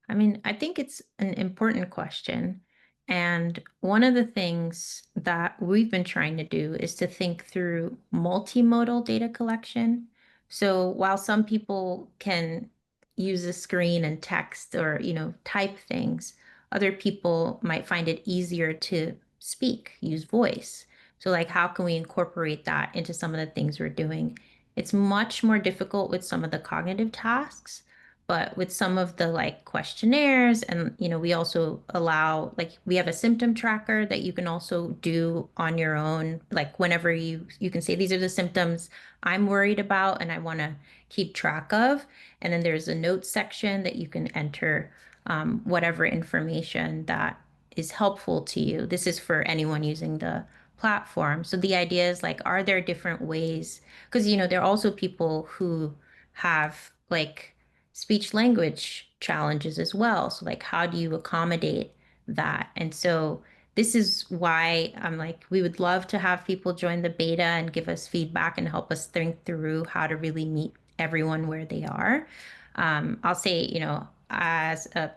S2: I mean, I think it's an important question. And one of the things that we've been trying to do is to think through multimodal data collection. So while some people can use a screen and text or, type things, other people might find it easier to speak, use voice. So like, how can we incorporate that into some of the things we're doing? It's much more difficult with some of the cognitive tasks. But with some of the like questionnaires, and we also allow, like, we have a symptom tracker that you can also do on your own. Like whenever you can say these are the symptoms I'm worried about and I want to keep track of. And then there's a notes section that you can enter whatever information that is helpful to you. This is for anyone using the platform. So the idea is like, are there different ways? Because there are also people who have like speech language challenges as well. So like how do you accommodate that. And so this is why I'm like, we would love to have people join the beta and give us feedback and help us think through how to really meet everyone where they are. I'll say, as a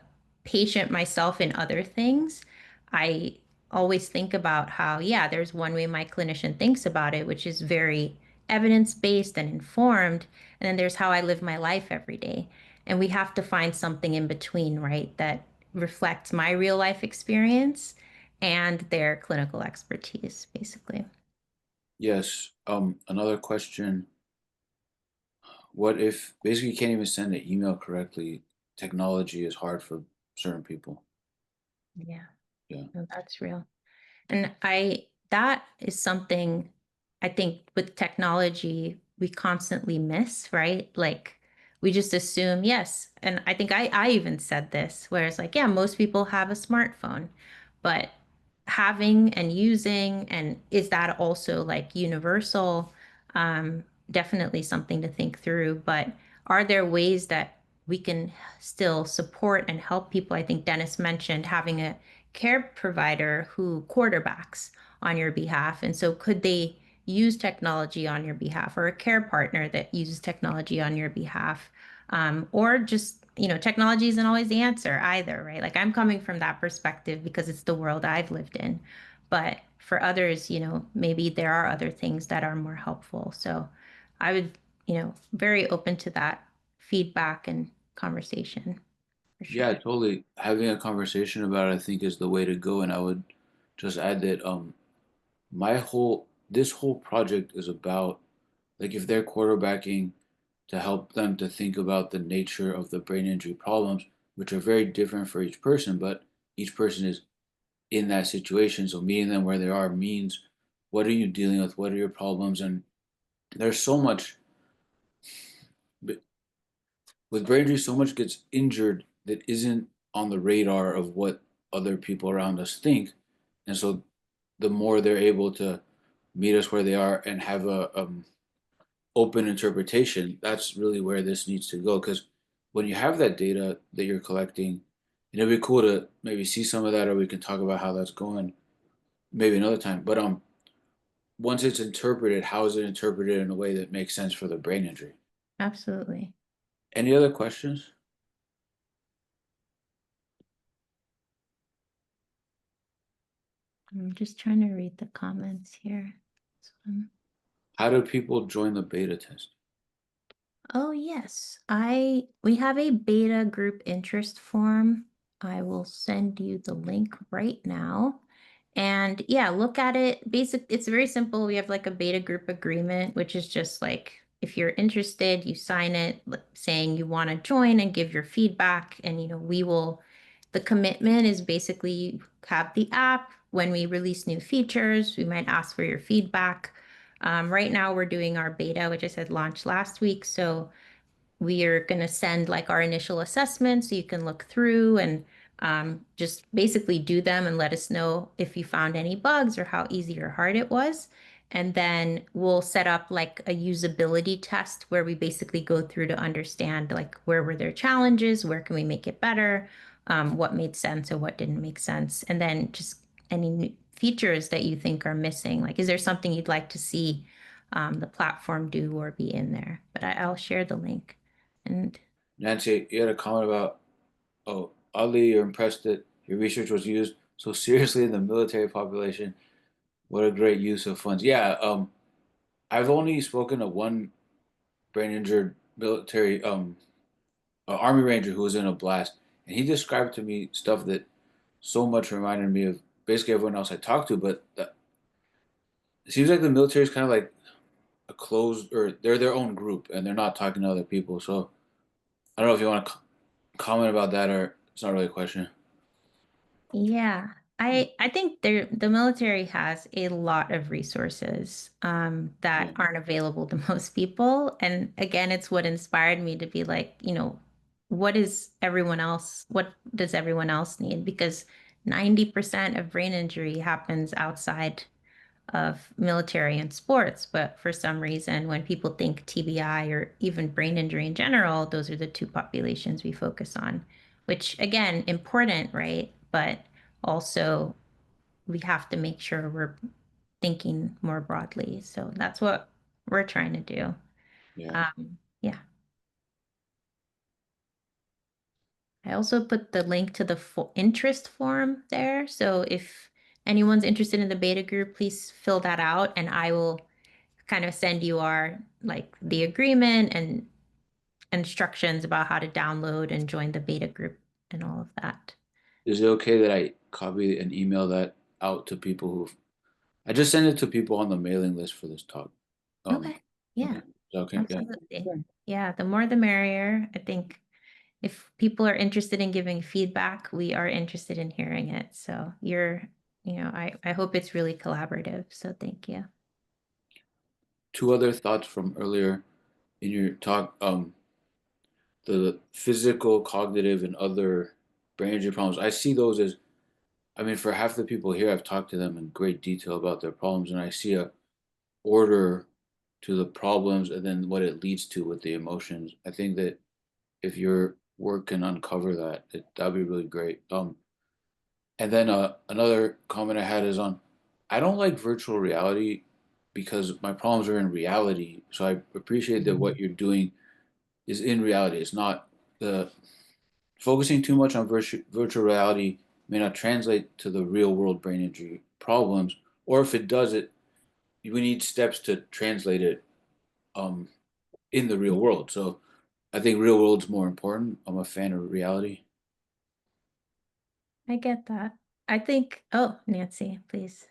S2: patient myself in other things, I always think about how, yeah, there's one way my clinician thinks about it, which is very evidence-based and informed. And then there's how I live my life every day. And we have to find something in between, right? That reflects my real life experience and their clinical expertise, basically.
S1: Yes. Another question. What if basically you can't even send an email correctly? Technology is hard for certain people.
S2: Yeah,
S1: Yeah.
S2: no, that's real. And that is something I think with technology, we constantly miss, right? Like we just assume, yes. And I think I even said this, where it's like, yeah, most people have a smartphone, but having and using, and is that also like universal? Definitely something to think through. But are there ways that we can still support and help people? I think Dennis mentioned having a care provider who quarterbacks on your behalf. And so could they use technology on your behalf, or a care partner that uses technology on your behalf? Or just, technology isn't always the answer either, right? Like I'm coming from that perspective because it's the world I've lived in. But for others, maybe there are other things that are more helpful. So I would, very open to that feedback and conversation for
S1: Yeah,
S2: sure.
S1: totally. Having a conversation about it, I think, is the way to go. And I would just add that this whole project is about, like, if they're quarterbacking, to help them to think about the nature of the brain injury problems, which are very different for each person, but each person is in that situation. So meeting them where they are means, what are you dealing with? What are your problems? And there's so much with brain injury, so much gets injured that isn't on the radar of what other people around us think. And so the more they're able to meet us where they are and have a open interpretation, that's really where this needs to go. Because when you have that data that you're collecting, and it'd be cool to maybe see some of that, or we can talk about how that's going maybe another time. But once it's interpreted, how is it interpreted in a way that makes sense for the brain injury?
S2: Absolutely.
S1: Any other questions?
S2: I'm just trying to read the comments here. This one.
S1: How do people join the beta test?
S2: Oh, yes. We have a beta group interest form. I will send you the link right now. And yeah, look at it. It's very simple. We have like a beta group agreement, which is just like if you're interested, you sign it saying you want to join and give your feedback. And the commitment is basically you have the app. When we release new features, we might ask for your feedback. Right now, we're doing our beta, which I said launched last week. So we are going to send like our initial assessments so you can look through and just basically do them and let us know if you found any bugs or how easy or hard it was. And then we'll set up like a usability test where we basically go through to understand like where were their challenges, where can we make it better, what made sense or what didn't make sense, and then just any new features that you think are missing. Like, is there something you'd like to see the platform do or be in there? But I'll share the link. And
S1: Nancy, you had a comment about, oh, oddly, you're impressed that your research was used so seriously in the military population. What a great use of funds. Yeah, I've only spoken to one brain injured military army ranger who was in a blast, and he described to me stuff that so much reminded me of basically everyone else I talked to. But it seems like the military is kind of like a closed, or they're their own group, and they're not talking to other people. So I don't know if you want to comment about that, or it's not really a question.
S2: yeah, I think the military has a lot of resources that
S1: Yeah.
S2: aren't available to most people. And again, it's what inspired me to be like, what does everyone else need? Because 90% of brain injury happens outside of military and sports. But for some reason, when people think TBI or even brain injury in general, those are the two populations we focus on, which again, important, right? But also we have to make sure we're thinking more broadly. So that's what we're trying to do.
S1: Yeah.
S2: Yeah. I also put the link to the interest form there. So if anyone's interested in the beta group, please fill that out and I will kind of send you our like the agreement and instructions about how to download and join the beta group and all of that.
S1: Is it okay that I copy and email that out to people who I just send it to people on the mailing list for this talk?
S2: Okay. Yeah,
S1: Okay. Is that okay? Yeah.
S2: absolutely. Yeah, the more the merrier. I think if people are interested in giving feedback, we are interested in hearing it. So I hope it's really collaborative. So thank you.
S1: Two other thoughts from earlier in your talk. The physical, cognitive, and other brain injury problems. I see those as, I mean, for half the people here, I've talked to them in great detail about their problems, and I see a order to the problems and then what it leads to with the emotions. I think that if your work can uncover that, that'd be really great. And then another comment I had is on, I don't like virtual reality because my problems are in reality. So I appreciate that what you're doing is in reality. It's not the focusing too much on virtual reality may not translate to the real world brain injury problems, or if it does it, we need steps to translate it um, in the real world. So I think real world's more important. I'm a fan of reality.
S2: I get that. I think, oh, Nancy, please.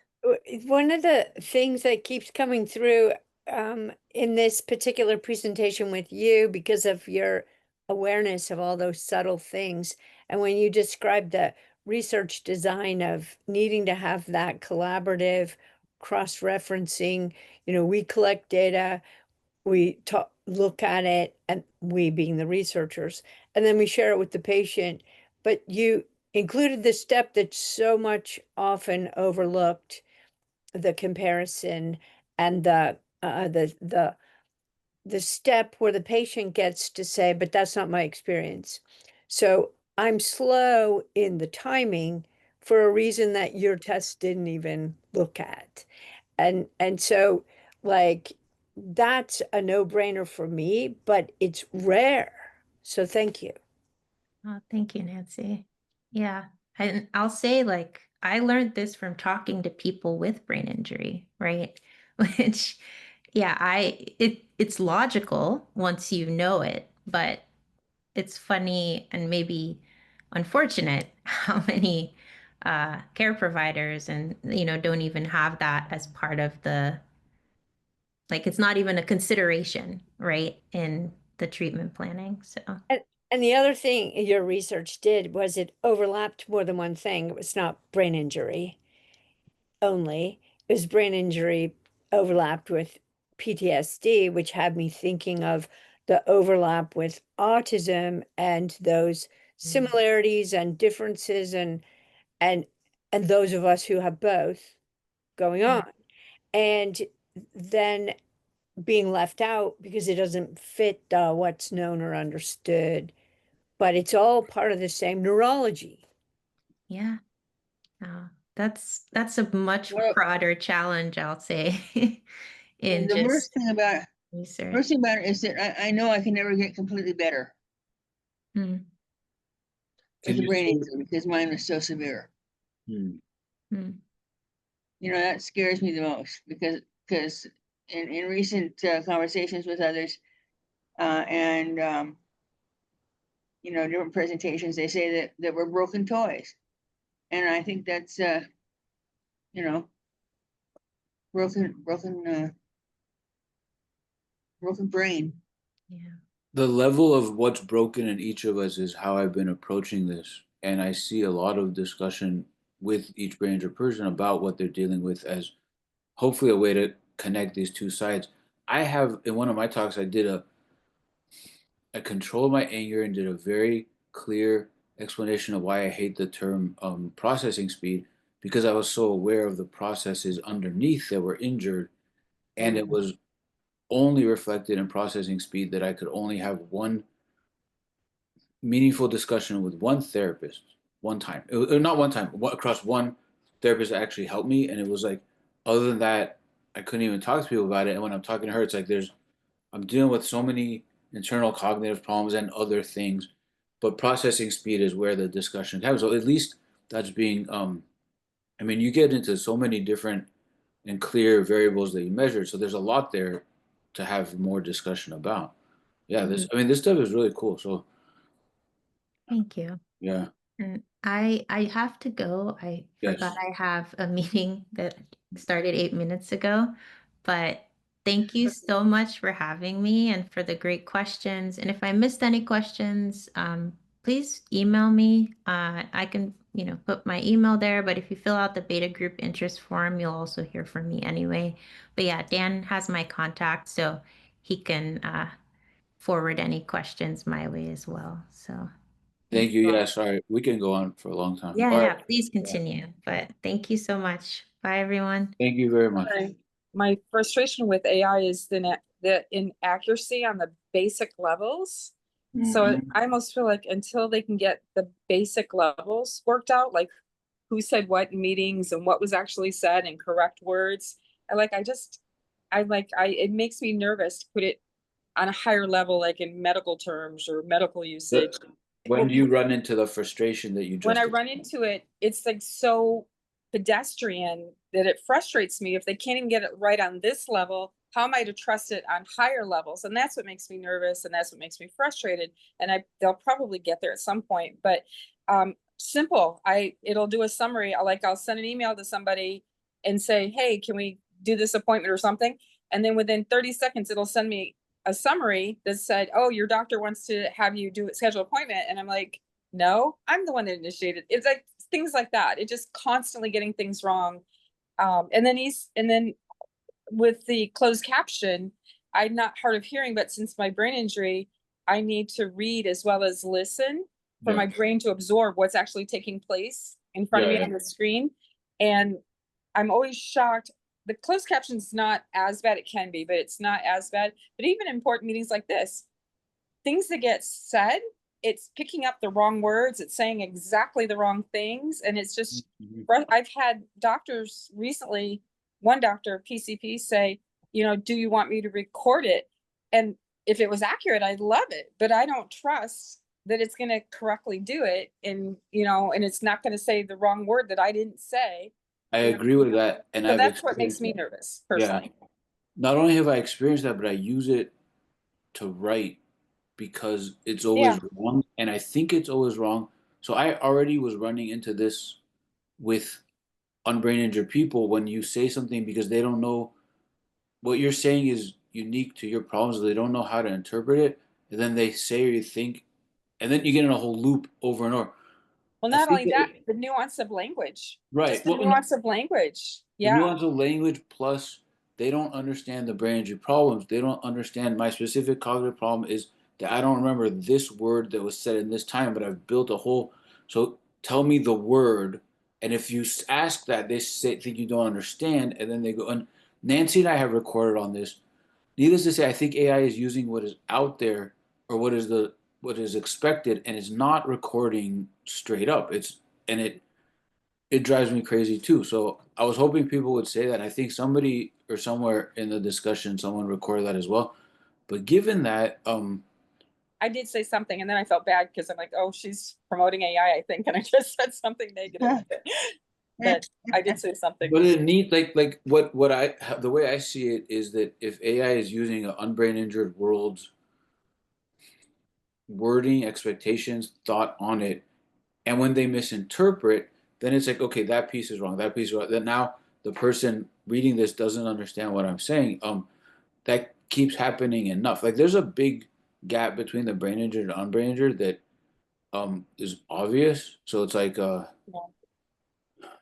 S4: One of the things that keeps coming through in this particular presentation with you because of your awareness of all those subtle things, and when you describe the research design of needing to have that collaborative cross-referencing, we collect data, we look at it, and we being the researchers, and then we share it with the patient. But you included the step that's so much often overlooked, the comparison and the step where the patient gets to say, but that's not my experience. So I'm slow in the timing for a reason that your test didn't even look at. And so like that's a no-brainer for me, but it's rare. So thank you.
S2: Oh, thank you, Nancy. Yeah. And I'll say, like, I learned this from talking to people with brain injury, right? Which, yeah, it's logical once you know it, but it's funny and maybe unfortunate how many care providers and don't even have that as part of the, like, it's not even a consideration, right, in the treatment planning. So
S4: And the other thing your research did was it overlapped more than one thing. It was not brain injury only. It was brain injury overlapped with PTSD, which had me thinking of the overlap with autism and those similarities and differences and and those of us who have both going
S2: yeah,
S4: on. And then being left out because it doesn't fit what's known or understood, but it's all part of the same neurology.
S2: yeah. That's a much
S6: Well,
S2: broader challenge, I'll say, in
S6: the
S2: just research.
S6: worst thing about it is that I know I can never get completely better
S2: Mm,
S6: with
S1: Can
S6: the
S1: you
S6: brain
S1: say,
S6: injury because mine was so severe.
S1: hmm,
S2: mm,
S6: That scares me the most because in recent conversations with others and different presentations, they say that we're broken toys, and I think that's you know broken brain.
S2: yeah.
S1: the level of what's broken in each of us is how I've been approaching this. And I see a lot of discussion with each brain injured person about what they're dealing with as hopefully a way to connect these two sides. I have in one of my talks, I controlled my anger and did a very clear explanation of why I hate the term processing speed because I was so aware of the processes underneath that were injured, and it was only reflected in processing speed that I could only have one meaningful discussion with one therapist. one time. Not one time, across one therapist that actually helped me, and it was like, other than that, I couldn't even talk to people about it. And when I'm talking to her, it's like I'm dealing with so many internal cognitive problems and other things, but processing speed is where the discussion happens. So at least that's being, I mean, you get into so many different and clear variables that you measure. So there's a lot there to have more discussion about. Yeah,
S2: Mhm.
S1: I mean, this stuff is really cool. So
S2: Thank you.
S1: yeah,
S2: And I have to go. I forgot
S1: yes.
S2: I have a meeting that started 8 minutes ago. But thank you so much for having me and for the great questions. And if I missed any questions, please email me. I can, put my email there. But if you fill out the beta group interest form, you'll also hear from me anyway. But yeah, Dan has my contact, so he can forward any questions my way as well. So thank
S1: Thank
S2: you
S1: you.
S2: all.
S1: Yeah, sorry. We can go on for a long time.
S2: Yeah,
S1: All
S2: yeah,
S1: right.
S2: please
S1: Yeah.
S2: continue. But thank you so much. Bye, everyone.
S1: Thank you very much.
S7: My frustration with AI is the inaccuracy on the basic levels. So
S1: Mhm.
S7: I almost feel like until they can get the basic levels worked out, like who said what in meetings and what was actually said and correct words, it makes me nervous to put it on a higher level, like in medical terms or medical usage.
S1: When do you run into the frustration that you
S7: When
S1: just
S7: I run into it, it's like so pedestrian that it frustrates me. If they can't even get it right on this level, how am I to trust it on higher levels? And that's what makes me nervous, and that's what makes me frustrated. And they'll probably get there at some point, but simple. It'll do a summary. I'll send an email to somebody and say, hey, can we do this appointment or something? And then within 30 seconds, it'll send me a summary that said, oh, your doctor wants to have you schedule an appointment. And I'm like, no, I'm the one that initiated. It's like things like that. It just constantly getting things wrong. And then with the closed caption, I'm not hard of hearing, but since my brain injury, I need to read as well as listen for
S1: yeah
S7: my brain to absorb what's actually taking place in front of
S1: yeah
S7: me
S1: yeah.
S7: on the screen. And I'm always shocked. The closed caption is not as bad. It can be, but it's not as bad. But even in important meetings like this, things that get said, it's picking up the wrong words, it's saying exactly the wrong things, and it's just
S1: Mhm.
S7: I've had doctors recently, one doctor PCP say, do you want me to record it? And if it was accurate, I'd love it, but I don't trust that it's going to correctly do it, and and it's not going to say the wrong word that I didn't say.
S1: I agree with that, and
S7: So
S1: I've
S7: that's what makes
S1: experienced
S7: me
S1: that.
S7: nervous
S1: Yeah.
S7: personally.
S1: Not only have I experienced that, but I use it to write because it's
S7: Yeah.
S1: always wrong, and I think it's always wrong. So I already was running into this with unbrain injured people when you say something because they don't know what you're saying is unique to your problems, they don't know how to interpret it, and then they say or you think, and then you get in a whole loop over and over.
S7: Well,
S1: I
S7: not
S1: think
S7: only
S1: that
S7: that, the nuance of language,
S1: right.
S7: just the
S1: Well,
S7: nuance of language.
S1: the
S7: Yeah.
S1: nuance of language plus they don't understand the brain injury problems. They don't understand my specific cognitive problem is that I don't remember this word that was said in this time, but I've built a whole. So tell me the word, and if you ask that, they say think you don't understand, and then they go. And Nancy and I have recorded on this. Needless to say, I think AI is using what is out there or what is expected, and it's not recording straight up. It drives me crazy too. So I was hoping people would say that. I think somebody or somewhere in the discussion, someone recorded that as well. But given that,
S7: I did say something and then I felt bad because I'm like, oh, she's promoting AI, I think. And I just said something negative. But I did say something.
S1: but it need like what I the way I see it is that if AI is using an unbrain injured world's wording, expectations, thought on it, and when they misinterpret, then it's like, okay, that piece is wrong, that piece is wrong. Then now the person reading this doesn't understand what I'm saying. That keeps happening enough. Like there's a big gap between the brain injured and unbrain injured that is obvious. So it's like
S7: Yeah.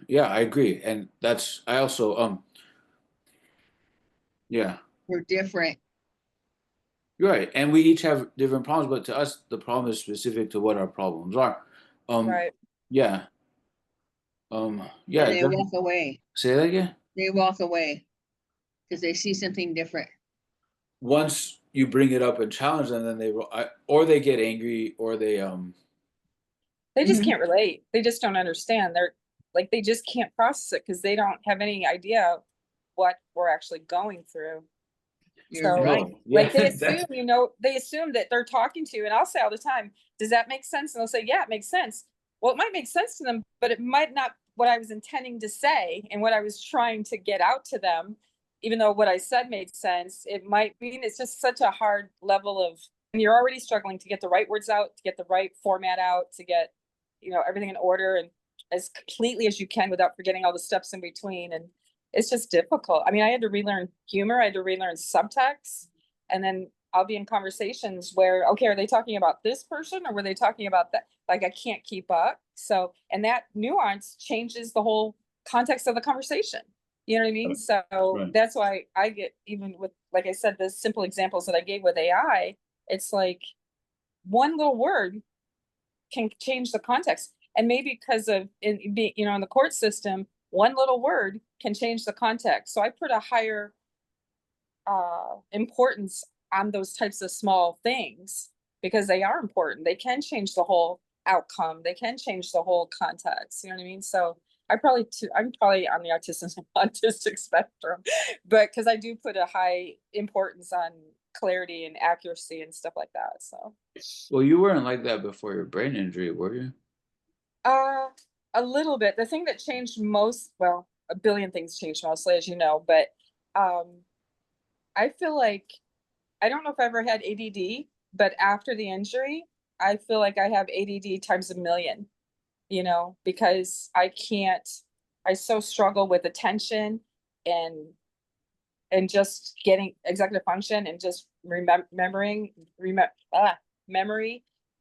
S1: yeah, I agree. And that's I also yeah.
S6: We're different.
S1: You're right. And we each have different problems, but to us the problem is specific to what our problems are. Um
S7: Right.
S1: yeah. Yeah,
S6: And they
S1: definitely.
S6: walk away.
S1: Say that again.
S6: They walk away because they see something different.
S1: Once you bring it up and challenge them, then or they get angry or
S7: They just
S6: Mhm.
S7: can't relate. They just don't understand. They're like, they just can't process it because they don't have any idea what we're actually going through.
S6: You're
S7: So,
S6: right.
S1: No, yeah,
S7: like, they
S1: that's
S7: assume, they assume that they're talking to you, and I'll say all the time, does that make sense? And they'll say, yeah, it makes sense. Well, it might make sense to them, but it might not what I was intending to say and what I was trying to get out to them. Even though what I said made sense, it might mean it's just such a hard level of, and you're already struggling to get the right words out, to get the right format out, to get, everything in order and as completely as you can without forgetting all the steps in between. And it's just difficult. I mean, I had to relearn humor, I had to relearn subtext, and then I'll be in conversations where, okay, are they talking about this person or were they talking about that? Like, I can't keep up. So, and that nuance changes the whole context of the conversation. You know what I mean? So
S1: right.
S7: that's why I get, even with, like I said, the simple examples that I gave with AI, it's like one little word can change the context. And maybe because of in being, in the court system, one little word can change the context. So I put a higher importance on those types of small things because they are important. They can change the whole outcome. They can change the whole context. You know what I mean? So I'm probably on the autistic spectrum, but because I do put a high importance on clarity and accuracy and stuff like that. So
S1: Well, you weren't like that before your brain injury, were you?
S7: Uh, a little bit. The thing that changed most, well, a billion things changed mostly, as you know, but I feel like I don't know if I ever had ADD, but after the injury, I feel like I have ADD times a million, because I so struggle with attention and just getting executive function and just memory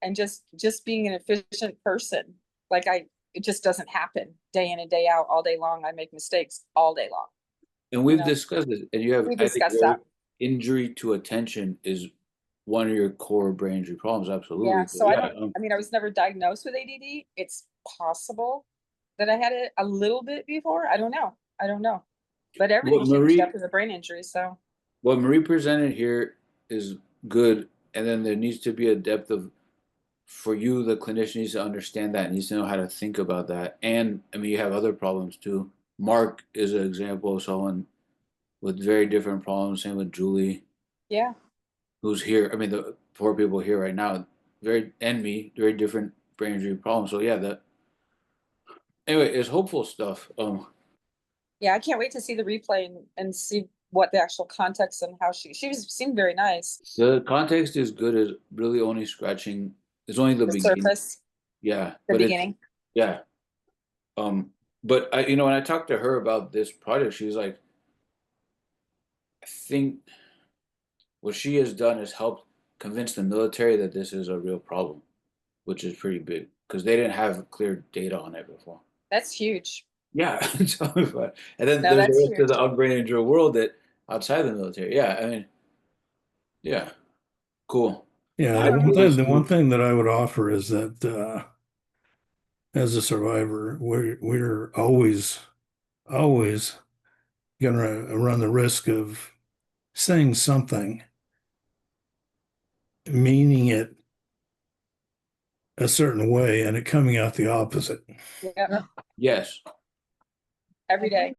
S7: and just being an efficient person. Like it just doesn't happen day in and day out all day long. I make mistakes all day long.
S1: And
S7: You
S1: we've
S7: know,
S1: discussed it, and you have,
S7: we
S1: I think,
S7: discussed that.
S1: injury to attention is one of your core brain injury problems,
S7: Yeah.
S1: absolutely. But
S7: So
S1: yeah,
S7: I mean, I was never diagnosed with ADD. It's possible that I had it a little bit before. I don't know. But everything
S1: what
S7: changed
S1: Marie
S7: after the brain injury. So
S1: what Marie presented here is good, and then there needs to be a depth of, for you, the clinician needs to understand that, needs to know how to think about that. And I mean, you have other problems too. Mark is an example of someone with very different problems. Same with Julie,
S7: yeah.
S1: who's here. I mean, the poor people here right now, and me, very different brain injury problems. So yeah, that anyway, it's hopeful stuff.
S7: Yeah, I can't wait to see the replay and see what the actual context and how seemed very nice.
S1: The context is good as really only scratching. It's only the
S7: The
S1: beginning.
S7: surface,
S1: Yeah,
S7: the
S1: but it's
S7: beginning.
S1: yeah. But when I talked to her about this project, she was like, I think what she has done is helped convince the military that this is a real problem, which is pretty big because they didn't have clear data on it before.
S7: That's huge.
S1: Yeah, tell me about it. And then
S7: No,
S1: there's the
S7: that's
S1: rest of
S7: huge.
S1: the unbrain injury world that outside the military. Yeah, I mean, yeah, cool.
S8: Yeah,
S1: I
S8: the one thing
S1: really
S8: the one thing that I would offer is that as a survivor, we're always gonna run the risk of saying something, meaning it a certain way, and it coming out the opposite.
S7: Yeah,
S1: yes.
S7: every day.